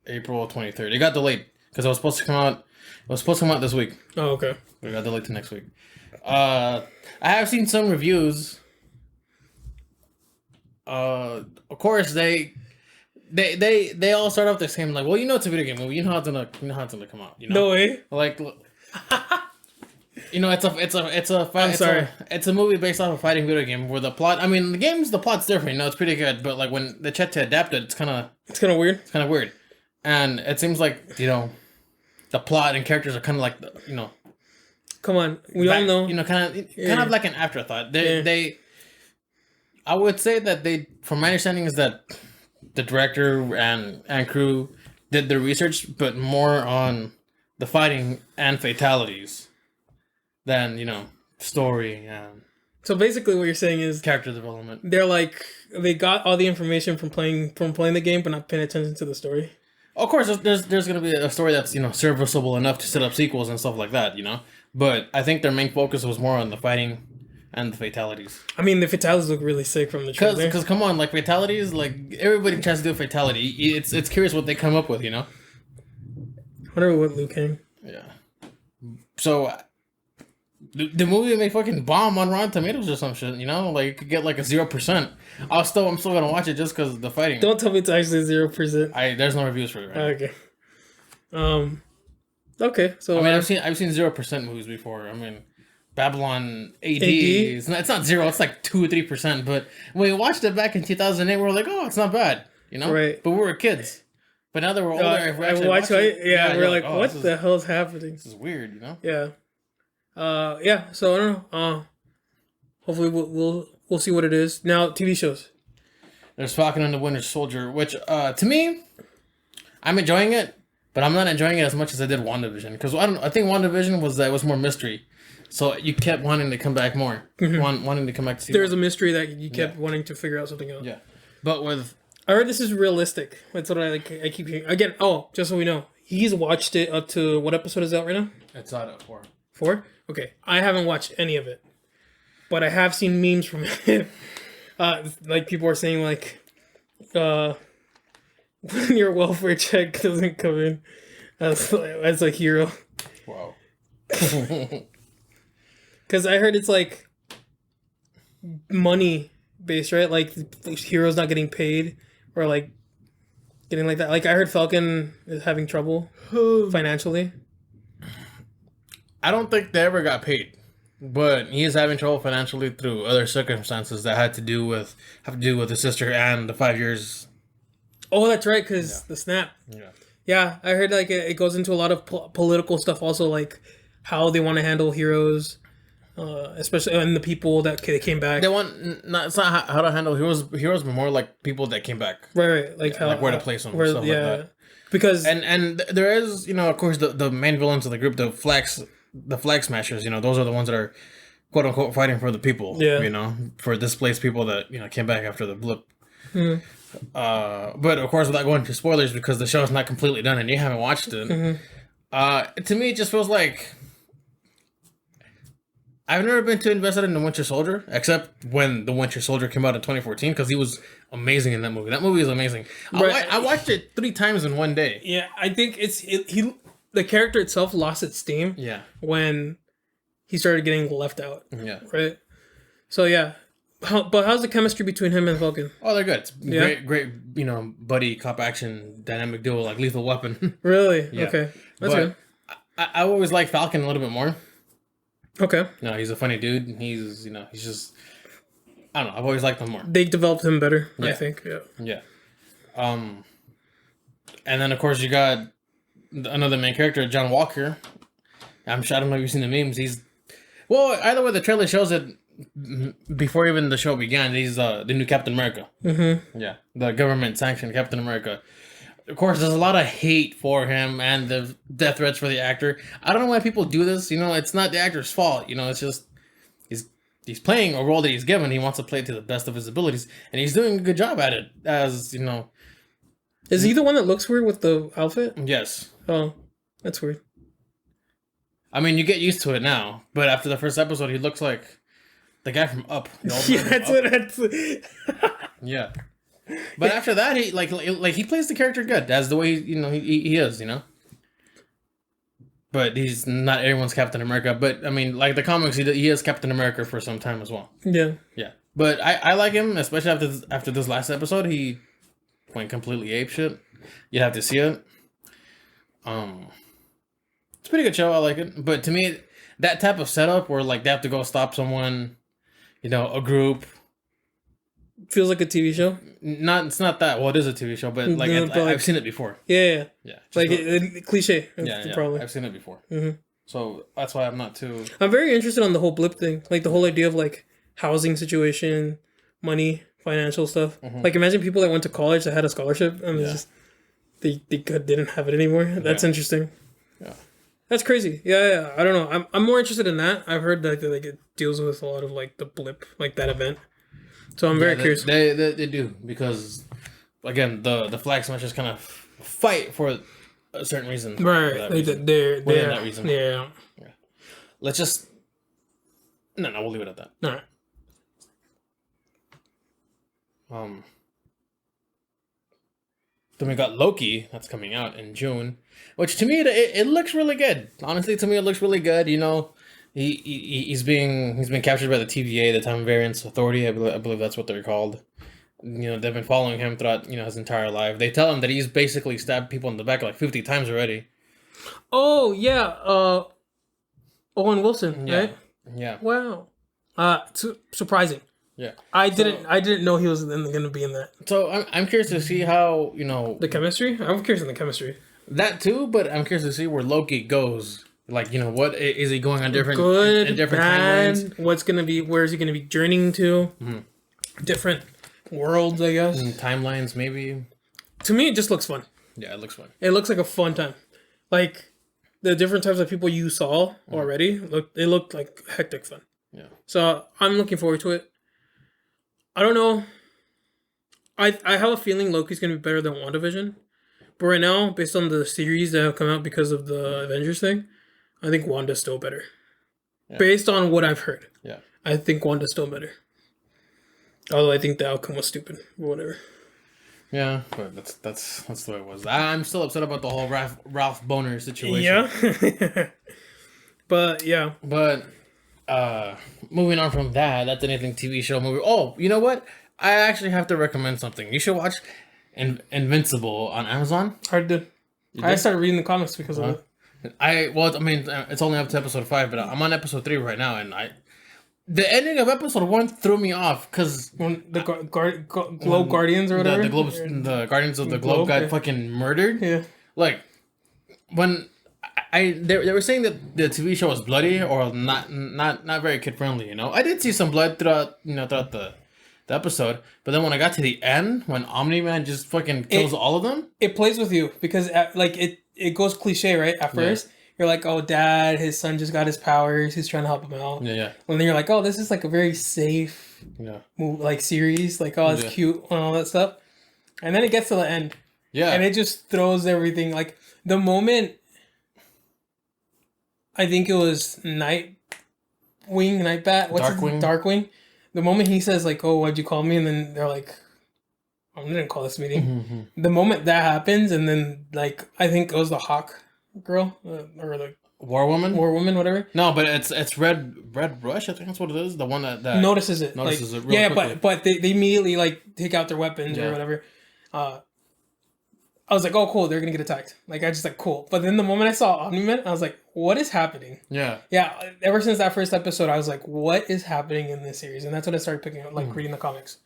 B: April 23rd. It got delayed because it was supposed to come out. It was supposed to come out this week.
A: Oh, okay.
B: It got delayed to next week. I have seen some reviews. Of course they all start off the same, like, well, it's a video game movie. You know how it's gonna come out.
A: No way.
B: Like, it's a movie based off a fighting video game where the plot. I mean, the plot's different. It's pretty good, but like when they try to adapt it, it's kind of weird. It's kind of weird, and it seems like the plot and characters are kind of like
A: Come on, we all know.
B: Kind of like an afterthought. I would say that from my understanding, is that the director and crew did their research, but more on the fighting and fatalities than story and.
A: So basically, what you're saying is
B: character development.
A: They're like they got all the information from playing the game, but not paying attention to the story.
B: Of course, there's going to be a story that's serviceable enough to set up sequels and stuff like that. But I think their main focus was more on the fighting and the fatalities. I
A: mean, the fatalities look really sick from the trailer.
B: Because come on, like fatalities, like everybody tries to do a fatality. It's curious what they come up with,
A: I wonder what Liu Kang.
B: Yeah. So the movie may fucking bomb on Rotten Tomatoes or some shit. Like it could get like a 0%. I'm still gonna watch it just because of the fighting.
A: Don't tell me it's actually 0%.
B: There's no reviews for it. Right
A: Okay. Okay, so
B: I mean, I've seen 0% movies before. I mean, Babylon AD. It's not 0. It's like 2 or 3%. But when we watched it back in 2008, we were like, oh, it's not bad.
A: Right.
B: But we were kids. But now that we're older, if we actually watch it,
A: we're like, what the hell is happening?
B: This is weird,
A: Yeah. Yeah. So I don't know. Hopefully we'll see what it is. Now TV shows.
B: There's Falcon and the Winter Soldier, which to me, I'm enjoying it. But I'm not enjoying it as much as I did WandaVision. Because I think WandaVision was more mystery. So you kept wanting to come back more. Wanting to come back to see
A: There's a mystery that you kept wanting to figure out something else.
B: Yeah. But with...
A: I heard this is realistic. That's what I keep hearing. Again, just so we know. He's watched it up to... What episode is out right now?
B: It's out at 4.
A: 4? Okay. I haven't watched any of it. But I have seen memes from it. Like people are saying like... when your welfare check doesn't come in as a hero.
B: Wow.
A: Because I heard it's like money based, right? Like heroes not getting paid or like getting like that. Like I heard Falcon is having trouble financially.
B: I don't think they ever got paid, but he is having trouble financially through other circumstances that had to do with his sister and the 5 years.
A: Oh, that's right, because the snap. Yeah, I heard like it goes into a lot of political stuff also, like how they want to handle heroes, especially and the people that came back.
B: They want it's not how to handle heroes, but more like people that came back.
A: Right, like how,
B: like where to place them. Stuff like that.
A: Because
B: and there is of course the main villains of the group, the flag smashers. Those are the ones that are quote unquote fighting for the people.
A: Yeah.
B: For displaced people that came back after the blip. But of course, without going into spoilers, because the show is not completely done and you haven't watched it, to me it just feels like I've never been too invested in the Winter Soldier, except when the Winter Soldier came out in 2014, because he was amazing in that movie. That movie is amazing. Right. I watched it 3 times in one day.
A: Yeah, I think the character itself lost its steam.
B: Yeah.
A: When he started getting left out.
B: Yeah.
A: Right. So yeah, but how's the chemistry between him and Falcon?
B: Oh, they're good. It's
A: Yeah.
B: great, buddy cop action dynamic duo like Lethal Weapon.
A: Really?
B: Yeah.
A: Okay, that's
B: But
A: good.
B: I always like Falcon a little bit more.
A: Okay,
B: No, he's a funny dude. He's just I don't know. I've always liked him more.
A: they developed him better. I
B: Yeah.
A: think. Yeah.
B: Yeah. And then of course you got another main character, John Walker. I'm sure I don't know if you've seen the memes. Either way the trailer shows it before even the show began. He's the new Captain America.
A: Mm-hmm.
B: Yeah, the government sanctioned Captain America. Of course, there's a lot of hate for him and the death threats for the actor. I don't know why people do this. It's not the actor's fault. It's just he's playing a role that he's given. He wants to play it to the best of his abilities, and he's doing a good job at it.
A: Is he the one that looks weird with the outfit?
B: Yes.
A: Oh, that's weird.
B: I mean, you get used to it now, but after the first episode, he looks like the guy from Up. The old man
A: Yeah,
B: from
A: that's
B: Up.
A: what.
B: Yeah. But after that, he like he plays the character good as the way he is. But he's not everyone's Captain America. But I mean, like the comics, he is Captain America for some time as well.
A: Yeah.
B: Yeah. But I like him, especially after this last episode. He went completely apeshit. You have to see it. It's a pretty good show. I like it. But to me, that type of setup where like they have to go stop someone, a group.
A: Feels like a TV show.
B: It's not that. Well, it is a TV show, but like I've seen it before.
A: Yeah.
B: Yeah.
A: Like cliche.
B: Yeah.
A: Probably.
B: I've seen it before.
A: Mm-hmm.
B: So that's why I'm not too.
A: I'm very interested on the whole blip thing. Like the whole idea of like housing situation, money, financial stuff.
B: Mm-hmm.
A: Like imagine people that went to college that had a scholarship and they didn't have it anymore. That's interesting.
B: Yeah.
A: That's crazy. Yeah. I don't know. I'm more interested in that. I've heard that like it deals with a lot of like the blip, like that event. So I'm very curious.
B: They do because, again, the Flag Smashers kind of fight for a certain reason.
A: Right. They're
B: that reason.
A: Yeah.
B: Let's just no. We'll leave it at that.
A: All right.
B: Then we got Loki that's coming out in June, which to me it looks really good. Honestly, to me it looks really good. He's being captured by the TVA, the Time Variance Authority. I believe that's what they're called. They've been following him throughout his entire life. They tell him that he's basically stabbed people in the back like 50 times already.
A: Oh yeah. Owen Wilson,
B: Yeah.
A: right?
B: Yeah.
A: Wow. Surprising.
B: Yeah.
A: I didn't know he was going to be in that.
B: So I'm curious to see how
A: The chemistry. I'm curious in the chemistry.
B: that too, but I'm curious to see where Loki goes. Like what is he going on different
A: Good,
B: in different
A: bad.
B: timelines?
A: What's gonna be? Where is he gonna be journeying to?
B: Mm-hmm.
A: Different worlds, I guess.
B: Timelines, maybe.
A: To me, it just looks fun.
B: Yeah, it looks fun.
A: It looks like a fun time. Like the different types of people you saw already. They looked like hectic fun.
B: Yeah.
A: So I'm looking forward to it. I don't know. I have a feeling Loki's gonna be better than WandaVision, but right now, based on the series that have come out because of the Avengers thing, I think Wanda's still better. Yeah. Based on what I've heard.
B: Yeah.
A: I think Wanda's still better. Although I think the outcome was stupid. Or whatever.
B: Yeah, but that's the way it was. I'm still upset about the whole Ralph Boner situation.
A: Yeah. But yeah.
B: But moving on from that's anything TV show movie. Oh, you know what? I actually have to recommend something. You should watch Invincible on Amazon.
A: I started reading the comics because of it.
B: It's only up to episode 5, but I'm on episode 3 right now, and the ending of episode 1 threw me off because
A: when the Globe Guardians or whatever,
B: the Guardians of the Globe got fucking murdered.
A: Yeah,
B: like when they were saying that the TV show was bloody or not very kid friendly. I did see some blood throughout the episode, but then when I got to the end, when Omni-Man just fucking kills all of them,
A: it plays with you because it goes cliche, right? At first, you're like, oh, dad, his son just got his powers. He's trying to help him out.
B: Yeah.
A: And then you're like, oh, this is like a very safe, series. Like, oh, it's cute and all that stuff. And then it gets to the end. Yeah. And it just throws everything. Like, the moment, I think it was Nightbat. Darkwing. The moment he says, like, oh, why'd you call me? And then they're like, I didn't call this meeting. The moment that happens, and then, like, I think it was the Hawk girl, or the
B: War Woman.
A: War Woman, whatever.
B: No, but it's Red Rush. I think that's what it is. The one that
A: Notices it.
B: notices
A: like,
B: it. Real quickly.
A: but they immediately like take out their weapons or whatever. I was like, oh, cool, they're gonna get attacked. Like, I just like, cool. But then the moment I saw Omni-Man, I was like, what is happening?
B: Yeah.
A: Yeah, ever since that first episode, I was like, what is happening in this series? And that's when I started picking up, like, reading the comics.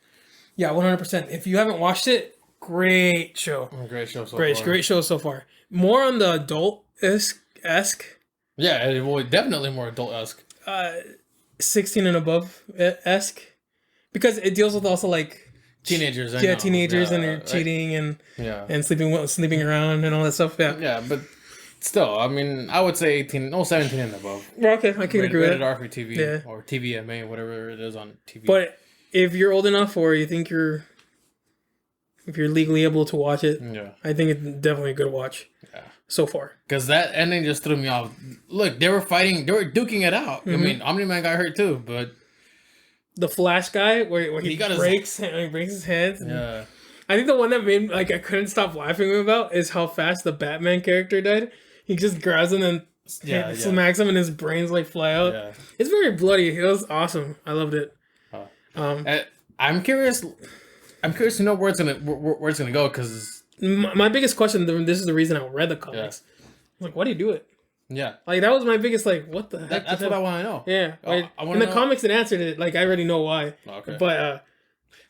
A: Yeah, 100%. If you haven't watched it, great show.
B: Great show so
A: far. Great show so far. More on the adult-esque.
B: Yeah, well, definitely more adult-esque.
A: 16 and above-esque. Because it deals with also, like...
B: Teenagers,
A: teenagers, and they're cheating and sleeping around and all that stuff.
B: Yeah, but still, I mean, I would say 18, 17 and above.
A: Yeah, okay, I can agree with
B: rated R for TV or TVMA, whatever it is on TV.
A: But if you're old enough, or you think if you're legally able to watch it, I think it's definitely a good watch. Yeah, so far.
B: Because that ending just threw me off. Look, they were fighting, they were duking it out. I mean, Omni-Man got hurt too, but.
A: The Flash guy, where he breaks his hands.
B: Yeah.
A: I think the one that made I couldn't stop laughing about is how fast the Batman character died. He just grabs him and smacks him, and his brains like fly out. Yeah. It's very bloody. It was awesome. I loved it.
B: I'm curious. To know where it's gonna go, because
A: my biggest question. This is the reason I read the comics. I'm like, why do you do it?
B: Yeah,
A: like that was my biggest what the heck?
B: That's what I want to know.
A: Yeah, like, in the comics it answered it. Like I already know why.
B: Okay,
A: but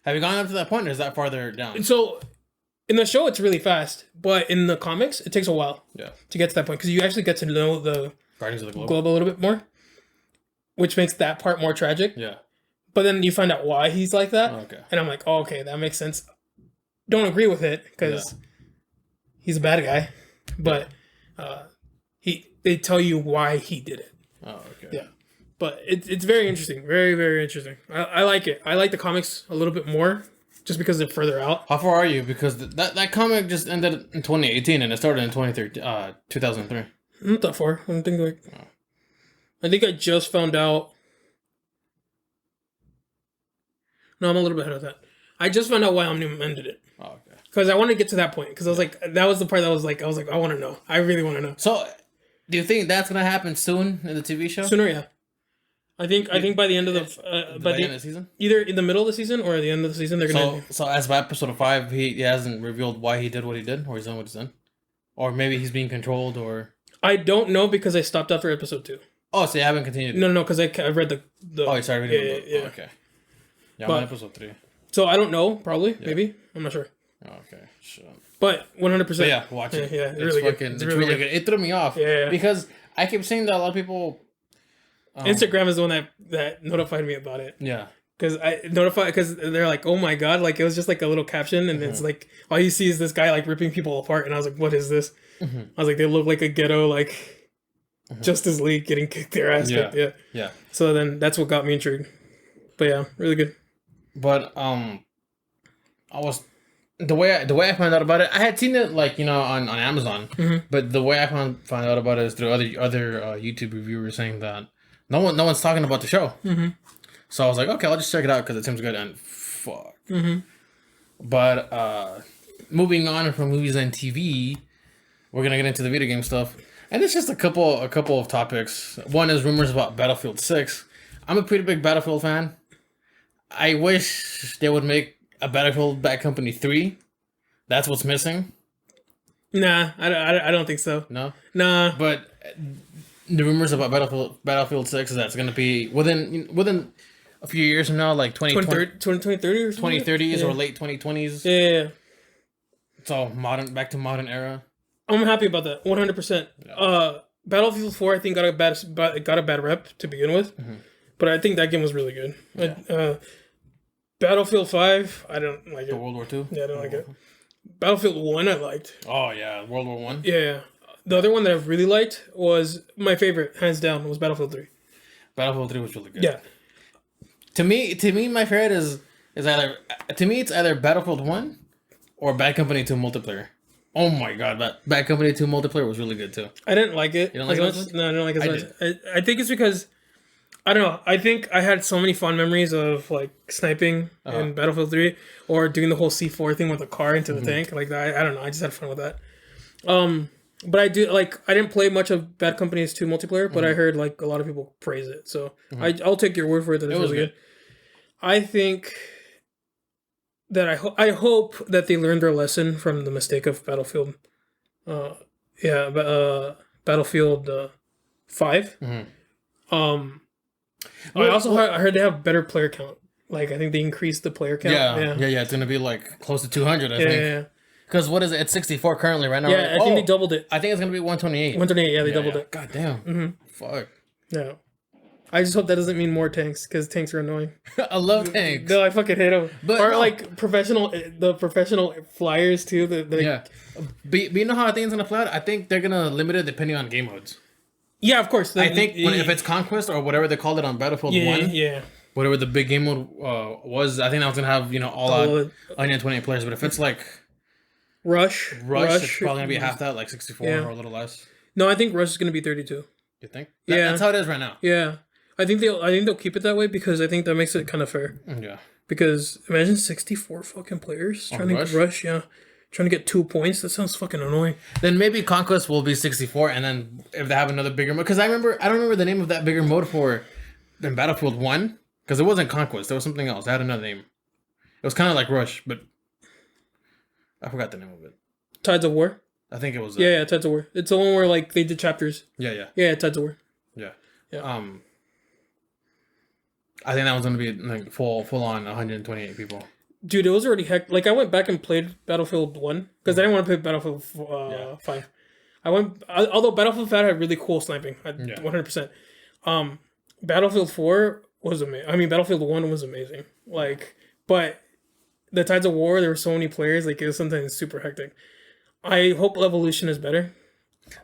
B: have you gone up to that point, or is that farther down?
A: So, in the show it's really fast, but in the comics it takes a while. To get to that point, because you actually get to know the
B: Guardians of the
A: Globe a little bit more, which makes that part more tragic.
B: Yeah, but
A: then you find out why he's like that.
B: Okay,
A: and I'm like, oh, okay, that makes sense. Don't agree with it because he's a bad guy, but they tell you why he did it.
B: Oh, okay.
A: Yeah. But it's very interesting. Very, very interesting. I like it. I like the comics a little bit more just because they're further out.
B: How far are you? Because that comic just ended in 2018 and it started in 2003.
A: Not that far. I think I just found out. No, I'm a little bit ahead of that. I just found out why Omnium ended it.
B: Oh, okay.
A: Because I wanted to get to that point. Because I was like, that was the part that was like, I want to know. I really want to know.
B: So, do you think that's gonna happen soon in the TV show?
A: Sooner, yeah. I think by the end of
B: by the end of the season,
A: either in the middle of the season or at the end of the season, they're gonna.
B: So as by episode 5, he hasn't revealed why he did what he did, or he's done what he's done, or maybe he's being controlled, or.
A: I don't know because I stopped after episode 2.
B: Oh, so you haven't continued?
A: No, because I read the.
B: Oh, you started reading the book.
A: Yeah.
B: Oh, okay. Yeah, I'm on episode 3.
A: So I don't know. Probably, maybe. I'm not sure.
B: Oh, okay, sure.
A: But 100%.
B: Yeah, watch it.
A: Yeah, it's really good.
B: It's really good. It threw me off.
A: Yeah.
B: Because I keep seeing that a lot of people.
A: Instagram is the one that notified me about it.
B: Yeah.
A: Because they're like, oh my god, like it was just like a little caption, and it's like all you see is this guy like ripping people apart, and I was like, what is this? I was like, they look like a ghetto Justice League getting kicked their ass.
B: Yeah.
A: So then that's what got me intrigued. But yeah, really good.
B: But I was the way I found out about it. I had seen it on Amazon, but the way I found out about it is through other YouTube reviewers saying that no one's talking about the show. So I was like, okay, I'll just check it out because it seems good. And fuck. But moving on from movies and TV, we're gonna get into the video game stuff, and it's just a couple of topics. One is rumors about Battlefield 6. I'm a pretty big Battlefield fan. I wish they would make a Battlefield Bad Company 3. That's what's missing.
A: Nah, I don't think so.
B: No?
A: Nah.
B: But the rumors about Battlefield 6 is that's going to be within a few years from now, like 2030
A: or something?
B: 2030s or late 2020s.
A: Yeah.
B: So back to modern era.
A: I'm happy about that, 100%. Yeah. Battlefield 4, I think got a bad rep to begin with, but I think that game was really good. Yeah. Battlefield 5, I don't like it.
B: The World War II?
A: Yeah, I don't like it. Battlefield 1, I liked.
B: Oh yeah, World War 1.
A: Yeah. The other one that I really liked was my favorite, hands down, was Battlefield 3.
B: Battlefield 3 was really good.
A: Yeah.
B: To me, my favorite is either it's either Battlefield 1 or Bad Company 2 multiplayer. Oh my god, Bad Company 2 multiplayer was really good too.
A: I didn't like it.
B: You don't like
A: it? No, I didn't like it as much. I think it's because I don't know. I think I had so many fond memories of sniping in Battlefield 3 or doing the whole C4 thing with a car into the tank. Like that. I don't know. I just had fun with that. But I do like. I didn't play much of Bad Company's 2 multiplayer, but I heard like a lot of people praise it. So I'll take your word for it that it's
B: was
A: really good. I think that I hope that they learned their lesson from the mistake of Battlefield. Battlefield 5. I also heard they have better player count. Like I think they increased the player count.
B: Yeah. It's gonna be like close to 200. I think.
A: Yeah.
B: Because what is it? It's 64 currently right now.
A: Yeah, I think they doubled it.
B: I think it's gonna be 128.
A: 128. Yeah, they doubled it.
B: God damn. Fuck.
A: Yeah. I just hope that doesn't mean more tanks because tanks are annoying.
B: I love tanks.
A: No, I fucking hate them.
B: But
A: or like the professional flyers too.
B: Yeah. But you know how I think it's gonna play out? I think they're gonna limit it depending on game modes.
A: Yeah, of course.
B: I think if it's Conquest or whatever they called it on Battlefield 1.
A: Yeah.
B: Whatever the big game mode was, I think that was gonna have all out 128 players. But if it's like
A: Rush,
B: it's probably gonna be half that, like 64 or a little less.
A: No, I think Rush is gonna be 32.
B: You think?
A: Yeah,
B: that's how it is right now.
A: Yeah, I think they'll keep it that way because I think that makes it kind of fair.
B: Yeah.
A: Because imagine 64 fucking players trying to rush. Yeah, trying to get 2 points. That sounds fucking annoying.
B: Then maybe Conquest will be 64, and then if they have another bigger mode, because I don't remember the name of that bigger mode for in Battlefield 1, because it wasn't Conquest. There was something else. It had another name. It was kind of like Rush, but I forgot the name of it.
A: Tides of War?
B: I think it was.
A: Yeah, Tides of War. It's the one where like they did chapters.
B: Yeah.
A: Yeah, Tides of War.
B: Yeah.
A: Yeah.
B: I think that was gonna be like full on 128 people.
A: Dude, it was already like I went back and played Battlefield 1 because I didn't want to play Battlefield 5. Although Battlefield 5 had really cool sniping, 100%. Battlefield 4 was amazing. I mean, Battlefield 1 was amazing. Like, but the Tides of War, there were so many players. Like, it was sometimes super hectic. I hope Evolution is better.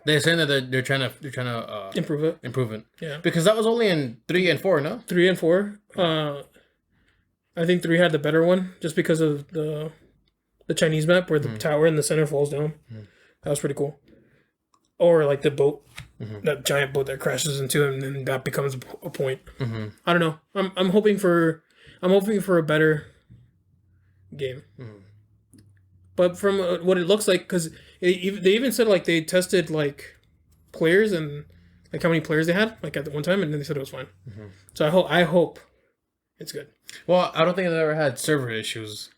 B: They're saying that they're trying to improve it.
A: Yeah,
B: because that was only in 3 and 4, no?
A: 3 and 4. I think 3 had the better one just because of the Chinese map where the tower in the center falls down. That was pretty cool. Or like the boat, that giant boat that crashes into him, and then that becomes a point. I don't know. I'm hoping for a better game. But from what it looks like, because they even said like they tested like players and like how many players they had like at the one time, and then they said it was fine. So I hope it's good.
B: Well, I don't think they've ever had server issues.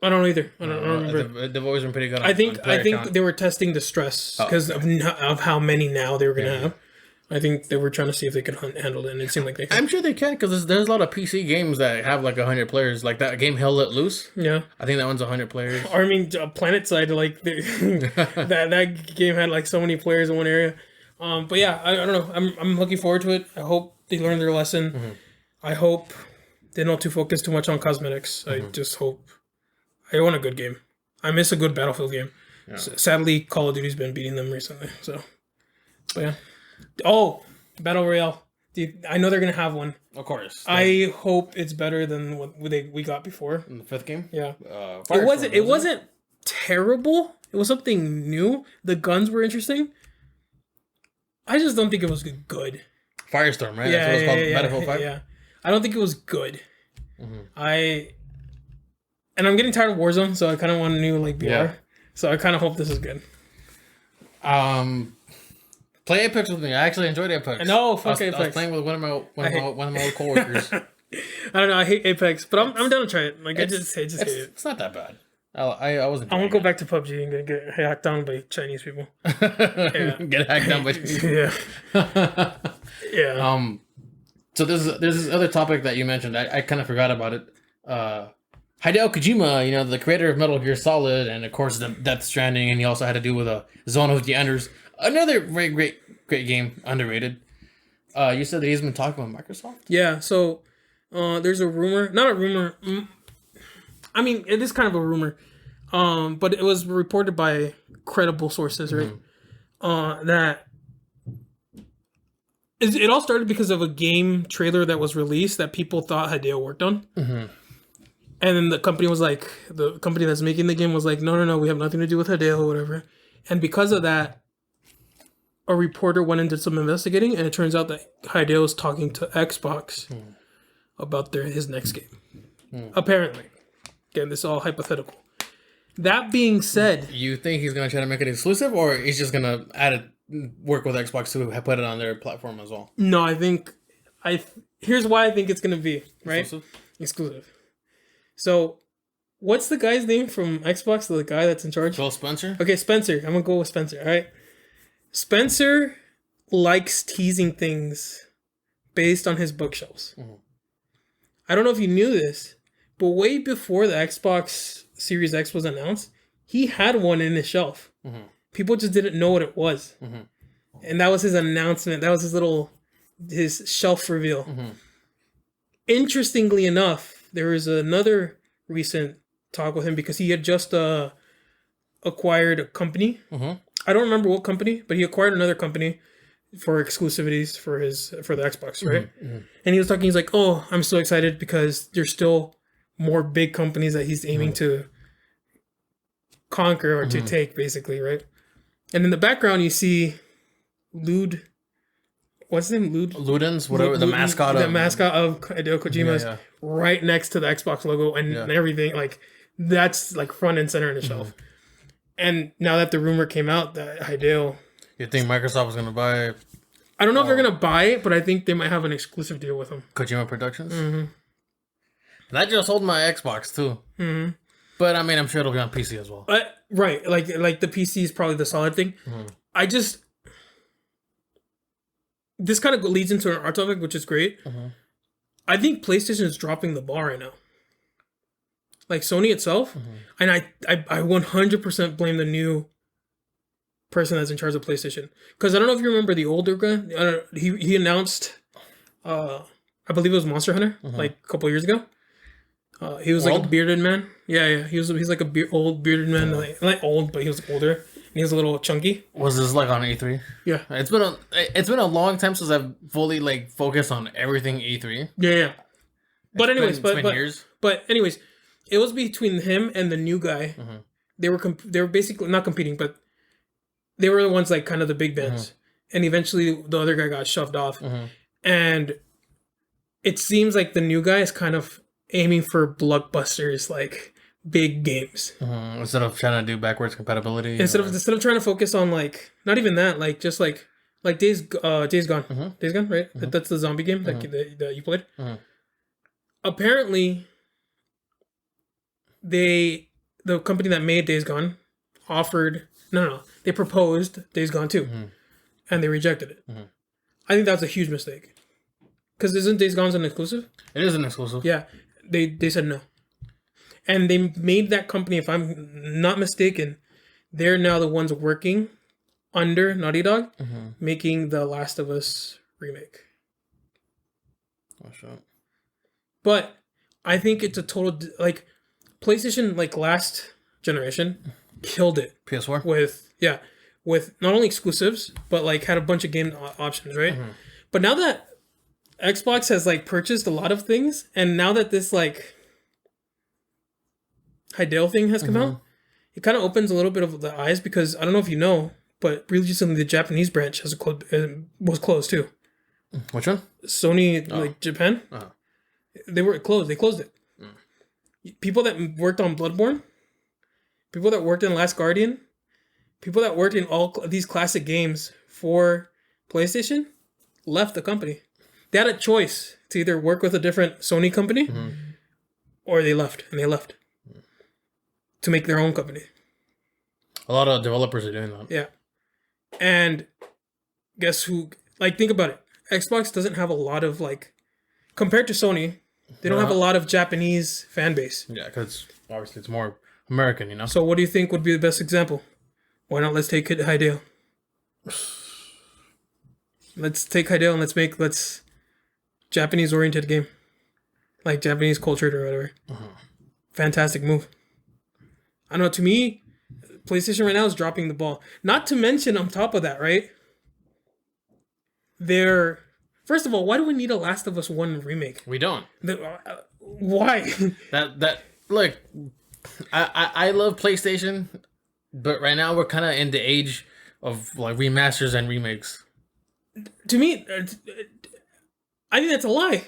A: I don't know either. I don't remember.
B: They've always been pretty good.
A: I think they were testing the stress because of how many now they were gonna have. I think they were trying to see if they could handle it, and it seemed like they could.
B: I'm sure they can, because there's a lot of PC games that have like 100 players. Like that game Hell Let Loose.
A: Yeah.
B: I think that one's 100 players.
A: Or I mean, Planet Side, like that game had like so many players in one area. But yeah, I don't know. I'm looking forward to it. I hope they learn their lesson. I hope they don't focus too much on cosmetics. I just hope. I want a good game. I miss a good Battlefield game. Yeah. Sadly, Call of Duty's been beating them recently. So, but yeah. Oh, Battle Royale. Dude, I know they're gonna have one.
B: Of course.
A: I hope it's better than what we got before.
B: In the 5th game?
A: Yeah. It wasn't terrible. It was something new. The guns were interesting. I just don't think it was good.
B: Firestorm, right? Yeah, that's what it's called. Battlefield 5?
A: Yeah. I don't think it was good. And I'm getting tired of Warzone, so I kind of want a new like BR. Yeah. So I kind of hope this is good.
B: Play Apex with me. I actually enjoyed Apex.
A: No, fuck Apex.
B: I was playing with one of my old coworkers.
A: I don't know. I hate Apex, but I'm down to try it. Like I just hate it.
B: It's not that bad. I wasn't.
A: I won't go back to PUBG and get hacked down by Chinese people.
B: Get hacked down by Chinese people.
A: Yeah. Yeah.
B: So there's this other topic that you mentioned. I kind of forgot about it. Hideo Kojima, the creator of Metal Gear Solid, and of course the Death Stranding, and he also had to do with a Zone of the Enders, another very great game, underrated. You said that he's been talking with Microsoft?
A: Yeah, so there's a rumor, not a rumor. I mean, it is kind of a rumor, but it was reported by credible sources, right? That it all started because of a game trailer that was released that people thought Hideo worked on. And then the company that's making the game was like, no, we have nothing to do with Hideo or whatever. And because of that, a reporter went and did some investigating, and it turns out that Hideo is talking to Xbox about his next game. Apparently. Again, this is all hypothetical. That being said,
B: You think he's gonna try to make it exclusive, or he's just gonna work with Xbox to put it on their platform as well?
A: no, I think here's why I think it's gonna be right exclusive. So, what's the guy's name from Xbox? The guy that's in charge?
B: Phil Spencer?
A: Okay, Spencer. I'm gonna go with Spencer. All right. Spencer likes teasing things based on his bookshelves.
B: Mm-hmm.
A: I don't know if you knew this, but way before the Xbox Series X was announced, he had one in his shelf.
B: Mm-hmm.
A: People just didn't know what it was.
B: Mm-hmm.
A: And that was his announcement. That was his shelf reveal.
B: Mm-hmm.
A: Interestingly enough, there was another recent talk with him because he had just acquired a company.
B: Mm-hmm.
A: I don't remember what company, but he acquired another company for exclusivities for the Xbox, right?
B: Mm-hmm.
A: And he was talking. He's like, "Oh, I'm so excited because there's still more big companies that he's aiming to conquer or to take, basically, right?" And in the background, you see Lude. What's his name?
B: Ludens, whatever, the mascot
A: of Hideo Kojima's right next to the Xbox logo and everything. Like that's like front and center in the shelf. And now that the rumor came out that Hideo,
B: you think Microsoft was gonna buy?
A: I don't know if they're gonna buy it, but I think they might have an exclusive deal with him.
B: Kojima Productions. Mm-hmm. That just sold my Xbox too. Mm-hmm. But I mean, I'm sure it'll be on PC as well.
A: Right, like the PC is probably the solid thing. Mm-hmm. This kind of leads into our topic, which is great. Mm-hmm. I think PlayStation is dropping the ball right now. Like Sony itself, and I 100% blame the new person that's in charge of PlayStation. Because I don't know if you remember the older guy. He announced, I believe it was Monster Hunter, like a couple years ago. He was like a bearded man. Yeah. He's like old bearded man, like old, but he was older. And he was a little chunky.
B: Was this like on E3?
A: Yeah,
B: it's been a long time since I've fully like focused on everything E3.
A: Yeah. But anyways,
B: been years.
A: But anyways, it was between him and the new guy. Mm-hmm. They were basically not competing, but they were the ones like kind of the big bands. And eventually, the other guy got shoved off. And it seems like the new guy is kind of aiming for blockbusters, like big games,
B: instead of trying to do backwards compatibility.
A: Instead of trying to focus on like not even that, like just like Days Gone, Days Gone, right? That's the zombie game that you played. Apparently, the company that made Days Gone they proposed Days Gone 2, and they rejected it. I think that's a huge mistake. Because isn't Days Gone an exclusive?
B: It is an exclusive.
A: Yeah, they said no. And they made that company, if I'm not mistaken, they're now the ones working under Naughty Dog, making the Last of Us remake.
B: Oh, sure.
A: But I think it's a total, like, PlayStation, like, last generation, killed it.
B: PS4?
A: With not only exclusives, but, like, had a bunch of game options, right? But now that Xbox has, like, purchased a lot of things, and now that this, like, Hideo thing has come out, it kind of opens a little bit of the eyes, because I don't know if you know, but recently the Japanese branch was closed too.
B: Which one?
A: Sony, like Japan. They were closed. They closed it. People that worked on Bloodborne, people that worked in Last Guardian, people that worked in all these classic games for PlayStation left the company. They had a choice to either work with a different Sony company or they left, and they left to make their own company.
B: A lot of developers are doing that.
A: Yeah. And guess who? Like, think about it. Xbox doesn't have a lot of, like, compared to Sony, they don't have a lot of Japanese fan base.
B: Yeah, because obviously it's more American, you know?
A: So what do you think would be the best example? Why not let's take Hideo? Let's take Hideo and let's Japanese-oriented game. Like, Japanese cultured or whatever. Fantastic move. I don't know, to me, PlayStation right now is dropping the ball. Not to mention, on top of that, right? First of all, why do we need a Last of Us 1 remake?
B: We don't.
A: Why?
B: Look, I love PlayStation, but right now we're kind of in the age of like remasters and remakes.
A: To me, I think that's a lie.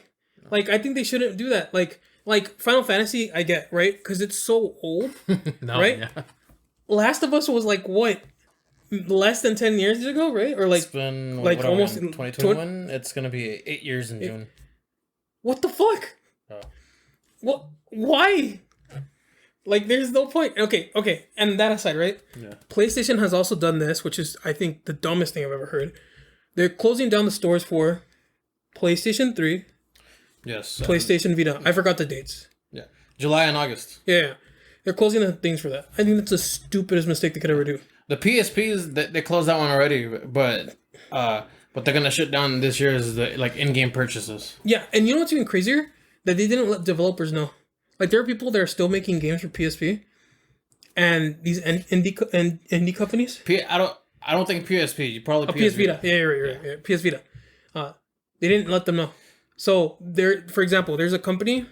A: Like, I think they shouldn't do that. Like, Like Final Fantasy, I get right because it's so old,
B: No,
A: right?
B: yeah.
A: Last of Us was like what, less than 10 years ago, right? Or like
B: It's been
A: like
B: what are we
A: almost
B: in 2021. It's gonna be 8 years in June.
A: what the fuck?
B: Oh.
A: What? Why? Like, there's no point. Okay. And that aside, right?
B: Yeah.
A: PlayStation has also done this, which is, I think, the dumbest thing I've ever heard. They're closing down the stores for PlayStation 3,
B: Yes.
A: PlayStation Vita. I forgot the dates.
B: Yeah. July and August.
A: Yeah. They're closing the things for that. I think that's the stupidest mistake they could ever do.
B: The PSPs they closed that one already, but they're gonna shut down this year's like in-game purchases.
A: Yeah, and you know what's even crazier? That they didn't let developers know. Like, there are people that are still making games for PSP, and these indie companies.
B: I don't think PSP. You probably
A: PS Vita. Yeah, right. PS Vita. They didn't let them know. So there, for example, there's a company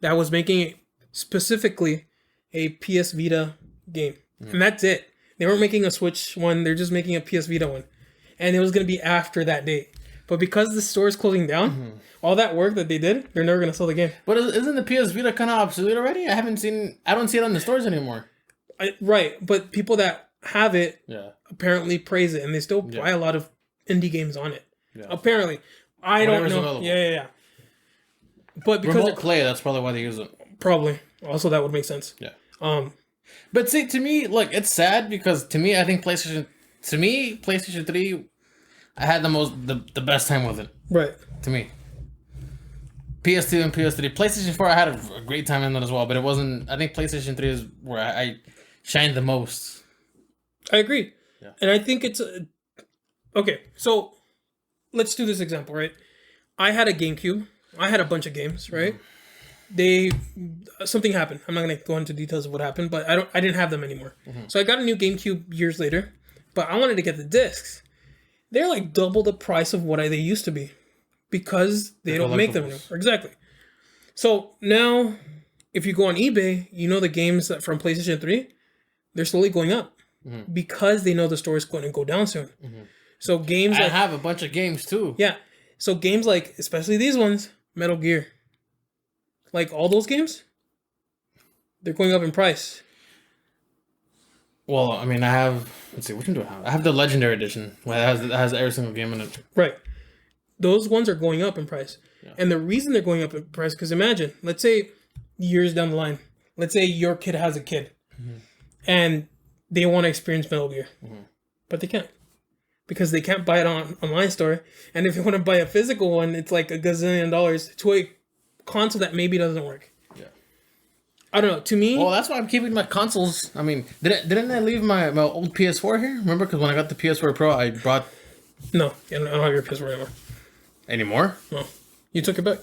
A: that was making specifically a PS Vita game, and that's it. They weren't making a Switch one. They're just making a PS Vita one, and it was going to be after that date. But because the store is closing down, all that work that they did, they're never going to sell the game.
B: But isn't the PS Vita kind of obsolete already? I don't see it on the stores anymore.
A: Right, but people that have it
B: Yeah.
A: apparently praise it, and they still buy a lot of indie games on it.
B: Yeah.
A: Apparently, I
B: Whatever's
A: don't know.
B: available.
A: Yeah. But because
B: Remote play, that's probably why they use it.
A: probably also that would make sense.
B: Yeah.
A: But
B: see, to me, like, it's sad because to me, I think PlayStation 3, I had the best time with it.
A: Right.
B: To me. PS2 and PS3. PlayStation 4, I had a great time in that as well, but it wasn't. I think PlayStation 3 is where I shined the most.
A: I agree.
B: Yeah.
A: And I think it's okay. So let's do this example, right? I had a GameCube. I had a bunch of games, right? Something happened. I'm not gonna go into details of what happened, but I didn't have them anymore. So I got a new GameCube years later, but I wanted to get the discs. They're like double the price of what they used to be because they don't make them anymore. Exactly. So now, if you go on eBay, you know the games that from PlayStation 3, they're slowly going up because they know the store is going to go down soon. So games
B: I have a bunch of games too.
A: Yeah. So games like, especially these ones, Metal Gear, like all those games, they're going up in price.
B: Well, I mean, I have. Let's see, which one do I have? I have the Legendary Edition, where that has every single game in it.
A: Right. Those ones are going up in price. Yeah. And the reason they're going up in price, because imagine, let's say years down the line, let's say your kid has a kid, and they want to experience Metal Gear, but they can't. Because they can't buy it on online store. And if you want to buy a physical one, it's like $1 gazillion to a console that maybe doesn't work. Yeah. I don't know. To me...
B: Well, that's why I'm keeping my consoles. I mean, didn't I leave my old PS4 here? Remember? Because when I got the PS4 Pro, I brought...
A: No, I don't have your PS4 anymore.
B: Anymore?
A: No. You took it back.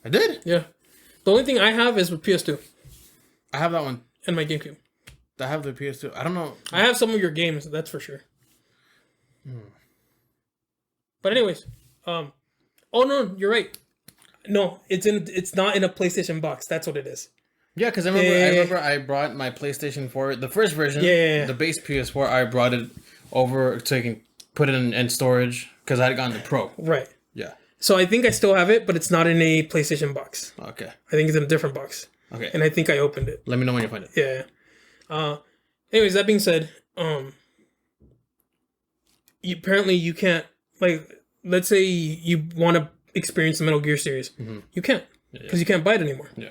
B: I did?
A: Yeah. The only thing I have is with PS2.
B: I have that one.
A: And my GameCube.
B: I have the PS2. I don't know.
A: I have some of your games, that's for sure. But anyways, oh no, you're right. No, it's not in a PlayStation box. That's what it is.
B: Yeah, because I remember I brought my PlayStation 4, the first version, the base PS4. I brought it over so I can put it in storage because I had gotten the Pro.
A: Right.
B: Yeah.
A: So I think I still have it, but it's not in a PlayStation box.
B: Okay.
A: I think it's in a different box.
B: Okay.
A: And I think I opened it.
B: Let me know when you find it.
A: Yeah. Anyways, that being said, apparently you can't, like, let's say you want to experience the Metal Gear series. You can't because you can't buy it anymore. Yeah.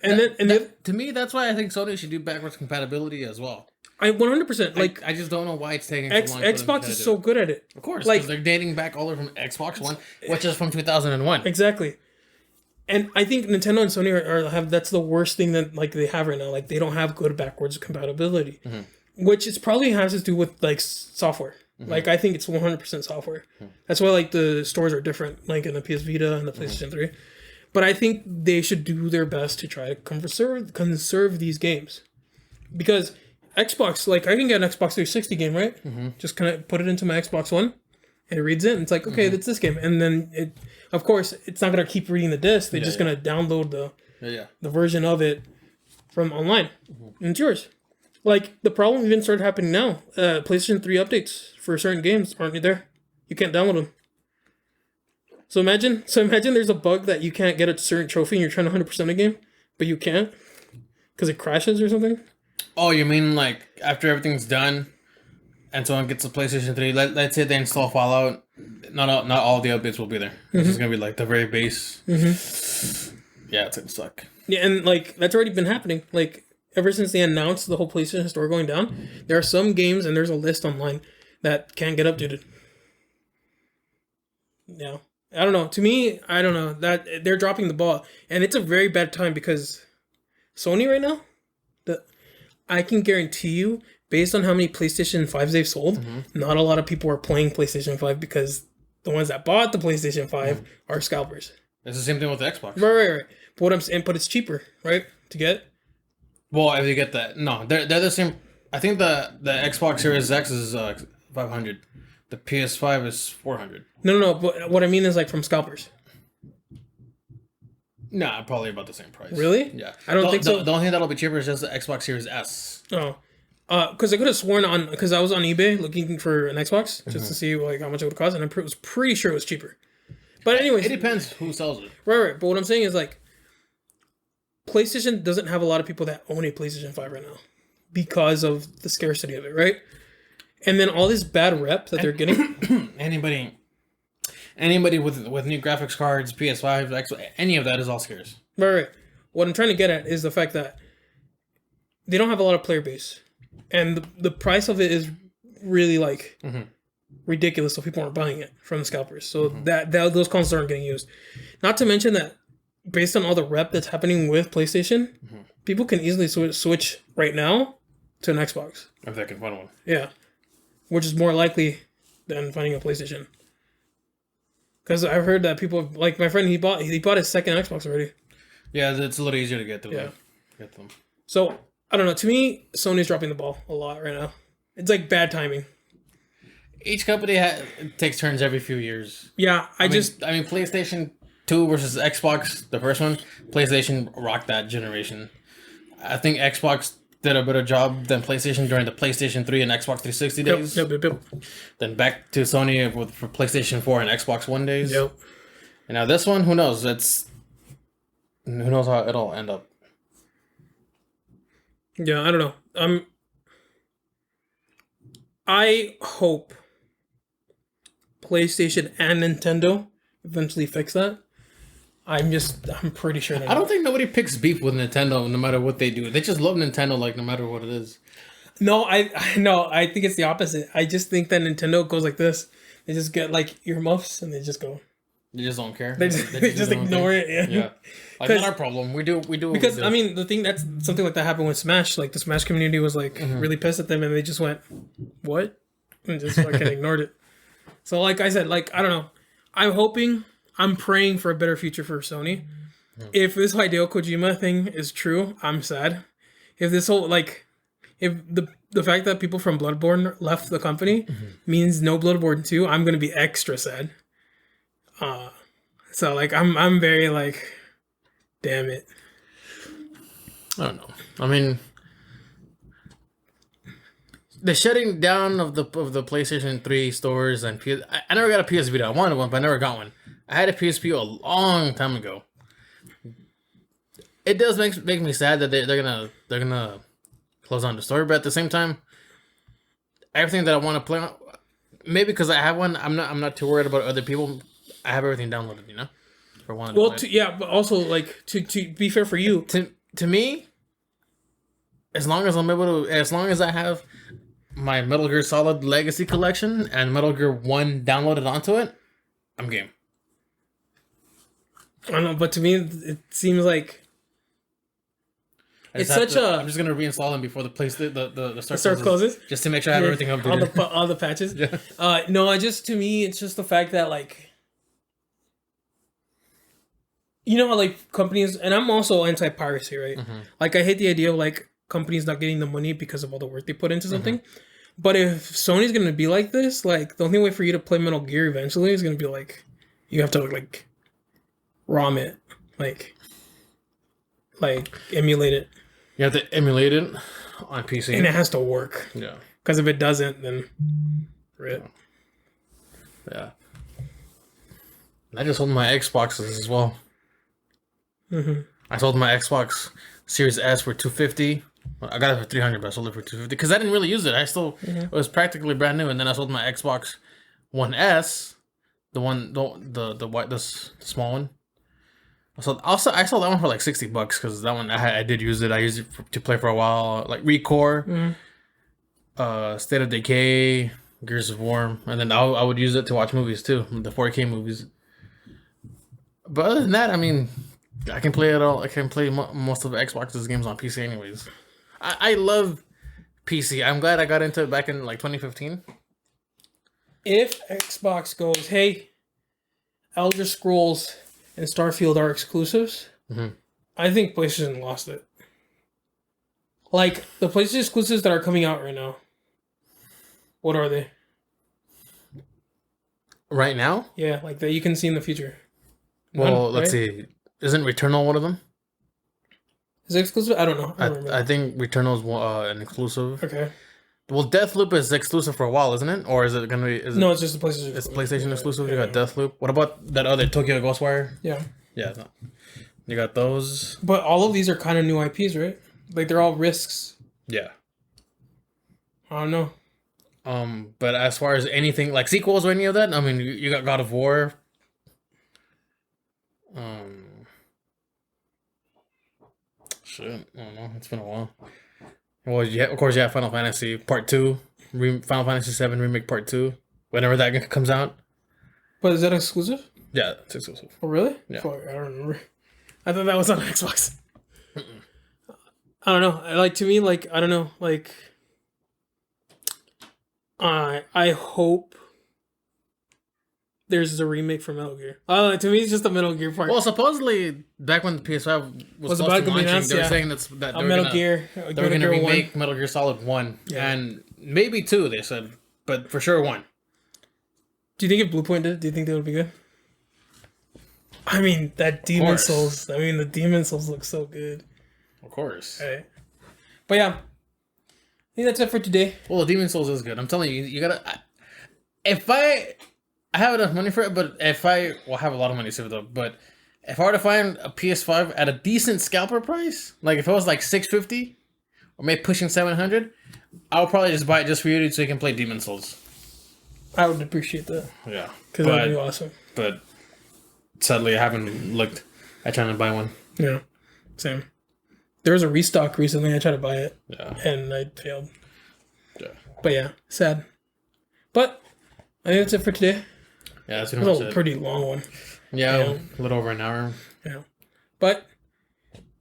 A: And
B: to me, that's why I think Sony should do backwards compatibility as well.
A: I 100% like.
B: I just don't know why it's taking so long.
A: Xbox is so good at it.
B: Of course, like they're dating back all the way from Xbox One, which is from 2001.
A: Exactly. And I think Nintendo and Sony have that's the worst thing that like they have right now. Like they don't have good backwards compatibility, which is probably has to do with like software. Like I think it's 100% software. That's why like the stores are different, like in the PS Vita and the PlayStation 3. But I think they should do their best to try to conserve these games, because Xbox, like I can get an Xbox 360 game, right? Just kind of put it into my Xbox One, and it reads it, and it's like, okay, that's this game, and then it, of course, it's not gonna keep reading the disc. They're just gonna download the version of it from online, and it's yours. Like the problem even started happening now. PlayStation 3 updates for certain games aren't there. You can't download them. So imagine there's a bug that you can't get a certain trophy and you're trying to 100% a game, but you can't because it crashes or something.
B: Oh, you mean like after everything's done, and someone gets a PlayStation 3? Let's say they install Fallout. Not all the updates will be there. It's just gonna be like the very base. Yeah, it's gonna suck.
A: Yeah, and like that's already been happening. Like ever since they announced the whole PlayStation Store going down, there are some games and there's a list online that can't get updated. Yeah, I don't know. To me, I don't know that they're dropping the ball, and it's a very bad time because Sony right now, I can guarantee you, based on how many PlayStation 5s they've sold, not a lot of people are playing PlayStation 5 because the ones that bought the PlayStation 5 are scalpers.
B: It's the same thing with the Xbox.
A: Right. But what I'm saying, but it's cheaper, right, to get.
B: Well, if you get that, no, they're the same. I think the Xbox Series X is 500. The PS5 is 400.
A: No. But what I mean is like from scalpers.
B: Nah, probably about the same price.
A: Really?
B: Yeah.
A: I don't think so.
B: The only thing that'll be cheaper is just the Xbox Series S.
A: Oh. Because I could have sworn because I was on eBay looking for an Xbox just to see like how much it would cost, and I was pretty sure it was cheaper. But anyways,
B: it depends who sells it.
A: Right. But what I'm saying is like, PlayStation doesn't have a lot of people that own a PlayStation 5 right now because of the scarcity of it, right? And then all this bad rep that they're getting.
B: Anybody with new graphics cards, PS5, Xbox, any of that is all scarce.
A: Right. What I'm trying to get at is the fact that they don't have a lot of player base, and the price of it is really like ridiculous. So people aren't buying it from the scalpers. So that those consoles aren't getting used. Not to mention that based on all the rep that's happening with PlayStation, people can easily switch right now to an Xbox
B: if they can find one.
A: Yeah, which is more likely than finding a PlayStation. Because I've heard that people like my friend, he bought his second Xbox already.
B: Yeah, it's a little easier to get to them. Get them.
A: So I don't know. To me, Sony's dropping the ball a lot right now. It's like bad timing.
B: Each company takes turns every few years.
A: Yeah, I mean,
B: PlayStation 2 versus Xbox, the first one, PlayStation rocked that generation. I think Xbox did a better job than PlayStation during the PlayStation 3 and Xbox 360 days.
A: Yep.
B: Then back to Sony for PlayStation 4 and Xbox One days.
A: Yep.
B: And now this one, who knows? Who knows how it'll end up.
A: Yeah, I don't know. I hope PlayStation and Nintendo eventually fix that. I'm pretty sure.
B: I don't think nobody picks beef with Nintendo no matter what they do. They just love Nintendo like no matter what it is.
A: No, I think it's the opposite. I just think that Nintendo goes like this. They just get like earmuffs and they just go.
B: They just don't care.
A: They just ignore it. Yeah.
B: Like not our problem. We do
A: because
B: we do.
A: I mean the thing that's something like that happened with Smash. Like the Smash community was like really pissed at them and they just went, "What?" and just fucking ignored it. So like I said, like I don't know. I'm praying for a better future for Sony. If this Hideo Kojima thing is true, I'm sad. If this whole if the fact that people from Bloodborne left the company means no Bloodborne 2, I'm gonna be extra sad. So like I'm very like, damn it.
B: I don't know. I mean, the shutting down of the PlayStation 3 stores and I never got a PS Vita. I wanted one, but I never got one. I had a PSP a long time ago. It does make me sad that they're gonna close down the store, but at the same time, everything that I want to play on, maybe because I have one, I'm not too worried about other people. I have everything downloaded, you know.
A: But also like to be fair for you,
B: to me, as long as I have my Metal Gear Solid Legacy Collection and Metal Gear 1 downloaded onto it, I'm game.
A: I don't know, but to me, it seems like I'm just
B: gonna reinstall them before the start
A: closes,
B: just to make sure I have everything updated.
A: All the patches. Yeah. No, to me, it's just the fact that like, you know how like companies, and I'm also anti-piracy, right? Like I hate the idea of like companies not getting the money because of all the work they put into something. But if Sony's gonna be like this, like the only way for you to play Metal Gear eventually is gonna be like, you have to like ROM it, like emulate it.
B: You have to emulate it on PC,
A: and it has to work.
B: Yeah,
A: because if it doesn't, then rip.
B: Yeah. I just hold my Xboxes as well. I sold my Xbox Series S for $250. I got it for $300, but I sold it for $250 because I didn't really use it. It was practically brand new. And then I sold my Xbox One S, the one, the white, the small one. I sold that one for like $60 because that one I did use it. I used it to play for a while, like Recore, State of Decay, Gears of War, and then I would use it to watch movies too, the 4K movies. But other than that, I mean, I can play it all. I can play most of Xbox's games on PC, anyways. I love PC. I'm glad I got into it back in like 2015.
A: If Xbox goes, hey, Elder Scrolls and Starfield are exclusives, I think PlayStation lost it. Like, the PlayStation exclusives that are coming out right now, what are they?
B: Right now?
A: Yeah, like that you can see in the future.
B: Well, let's see. Isn't Returnal one of them?
A: Is it exclusive? I don't know. I don't remember.
B: I think Returnal's an exclusive.
A: Okay.
B: Well, Deathloop is exclusive for a while, isn't it? Or is it gonna be?
A: No, it's just a PlayStation.
B: It's PlayStation exclusive. You got Deathloop. What about that other Tokyo Ghostwire?
A: Yeah.
B: Yeah. No. You got those.
A: But all of these are kind of new IPs, right? Like they're all risks.
B: Yeah.
A: I don't know.
B: But as far as anything like sequels or any of that, I mean, you got God of War. Shit, I don't know. It's been a while. Well, yeah, of course, yeah. Final Fantasy Part 2, Final Fantasy 7 Remake Part 2, whenever that comes out.
A: But is that exclusive?
B: Yeah, it's exclusive.
A: Oh, really?
B: Yeah.
A: Fuck, I don't remember. I thought that was on Xbox. I don't know. Like, to me, like, I don't know. Like, I hope there's a remake for Metal Gear. To me, it's just the Metal Gear part.
B: Well, supposedly, back when the PS5 was close to launching, they were saying that they were going to remake Metal Gear Solid 1. Yeah. And maybe 2, they said. But for sure 1.
A: Do you think if Bluepoint did it, do you think they would be good? I mean, that Demon Souls. I mean, the Demon Souls look so good.
B: Of course.
A: Right. But yeah, I think that's it for today.
B: Well, Demon Souls is good. I'm telling you, you gotta. If I have enough money for it, but I have a lot of money saved up. But if I were to find a PS5 at a decent scalper price, like if it was like $650 or maybe pushing $700, I would probably just buy it just for you so you can play Demon Souls.
A: I would appreciate that.
B: Yeah,
A: because that would be awesome.
B: But sadly, I haven't looked at trying to buy one.
A: Yeah, same. There was a restock recently. I tried to buy it.
B: Yeah. And
A: I failed.
B: Yeah.
A: But yeah, sad. But I think that's it for today.
B: Yeah, that's pretty much it.
A: A pretty long one.
B: Yeah, a little over an hour.
A: Yeah. But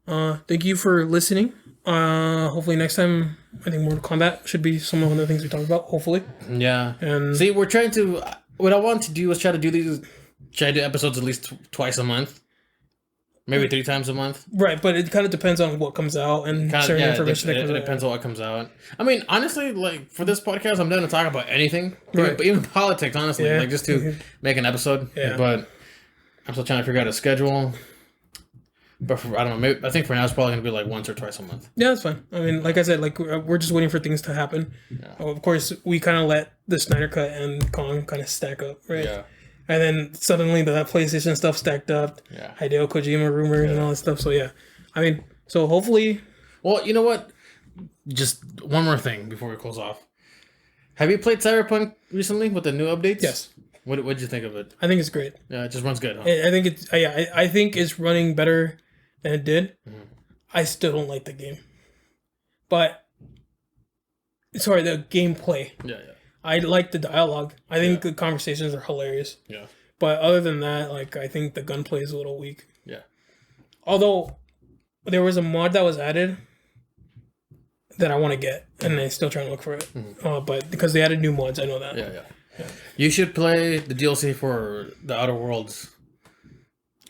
A: thank you for listening. Hopefully next time, I think Mortal Kombat should be some of the things we talked about. Hopefully.
B: Yeah.
A: And
B: see, we're trying to. What I want to do is try to do episodes at least twice a month. Maybe 3 times a month. Right,
A: but it kind of depends on what comes out and certain information that comes out.
B: It depends on what comes out. I mean, honestly, like, for this podcast, I'm down to talk about anything. Right. Even politics, honestly. Yeah. Like, just to make an episode. Yeah. But I'm still trying to figure out a schedule. But I don't know. Maybe, I think for now, it's probably going to be like once or twice a month.
A: Yeah, that's fine. I mean, like I said, like we're just waiting for things to happen. Yeah. Of course, we kind of let the Snyder Cut and Kong kind of stack up, right? Yeah. And then suddenly that PlayStation stuff stacked up. Yeah. Hideo Kojima rumors and all that stuff. So yeah, I mean, so hopefully.
B: Well, you know what? Just one more thing before we close off. Have you played Cyberpunk recently with the new updates?
A: Yes.
B: What did you think of it?
A: I think it's great.
B: Yeah, it just runs good. Huh?
A: I think it's I think it's running better than it did. Mm-hmm. I still don't like the game, but sorry, the gameplay. Yeah. I like the dialogue. I think the conversations are hilarious. Yeah. But other than that, like, I think the gunplay is a little weak. Yeah. Although there was a mod that was added that I want to get, and I'm still trying to look for it. Mm-hmm. But because they added new mods, I know that.
B: Yeah. You should play the DLC for the Outer Worlds.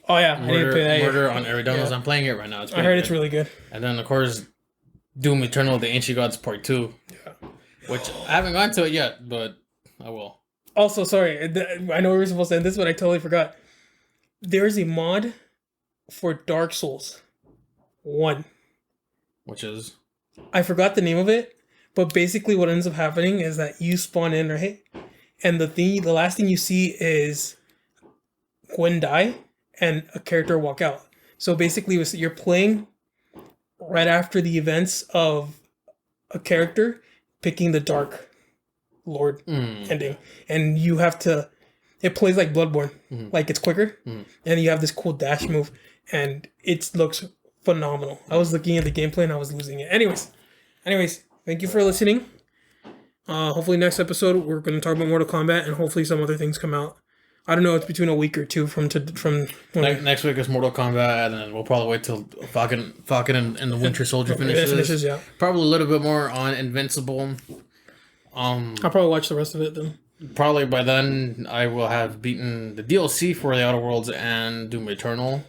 A: Oh yeah,
B: Murder on Eridanos. Yeah. I'm playing it right now.
A: I heard it's really good.
B: And then of course, Doom Eternal: The Ancient Gods Part 2. Yeah. Which I haven't gone to it yet, but I will. Also, sorry, I know we were supposed to end this, but I totally forgot. There's a mod for Dark Souls 1. Which is? I forgot the name of it, but basically what ends up happening is that you spawn in, right? And the last thing you see is Gwen die and a character walk out.
A: So basically, you're playing right after the events of a character picking the Dark Lord ending, and you have to. It plays like Bloodborne, like it's quicker, and you have this cool dash move, and it looks phenomenal. I was looking at the gameplay and I was losing it. Anyways, thank you for listening. Hopefully next episode we're going to talk about Mortal Kombat, and hopefully some other things come out. I don't know. It's between a week or two from
B: next week is Mortal Kombat, and then we'll probably wait till Falcon and the Winter Soldier finishes.
A: Yeah.
B: Probably a little bit more on Invincible.
A: I'll probably watch the rest of it then.
B: Probably by then I will have beaten the DLC for the Outer Worlds and Doom Eternal.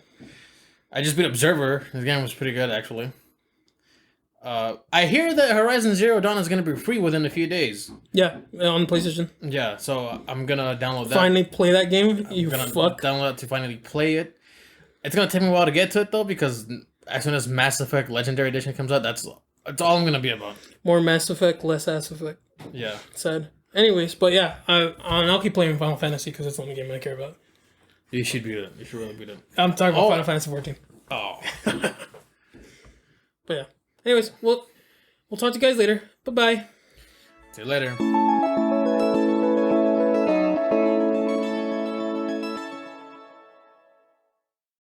B: I just beat Observer. This game was pretty good, actually. I hear that Horizon Zero Dawn is going to be free within a few days.
A: Yeah, on PlayStation.
B: Yeah, so I'm going to download that.
A: Finally play that game.
B: I'm going to download it to finally play it. It's going to take me a while to get to it, though, because as soon as Mass Effect Legendary Edition comes out, that's all I'm going to be about.
A: More Mass Effect, less Ass Effect.
B: Yeah.
A: Sad. Anyways, but yeah, I'll keep playing Final Fantasy because it's the only game I care about.
B: You should beat it. You should really beat it.
A: I'm talking about Final Fantasy 14.
B: Oh.
A: But yeah. Anyways, we'll talk to you guys later. Bye-bye.
B: See you later.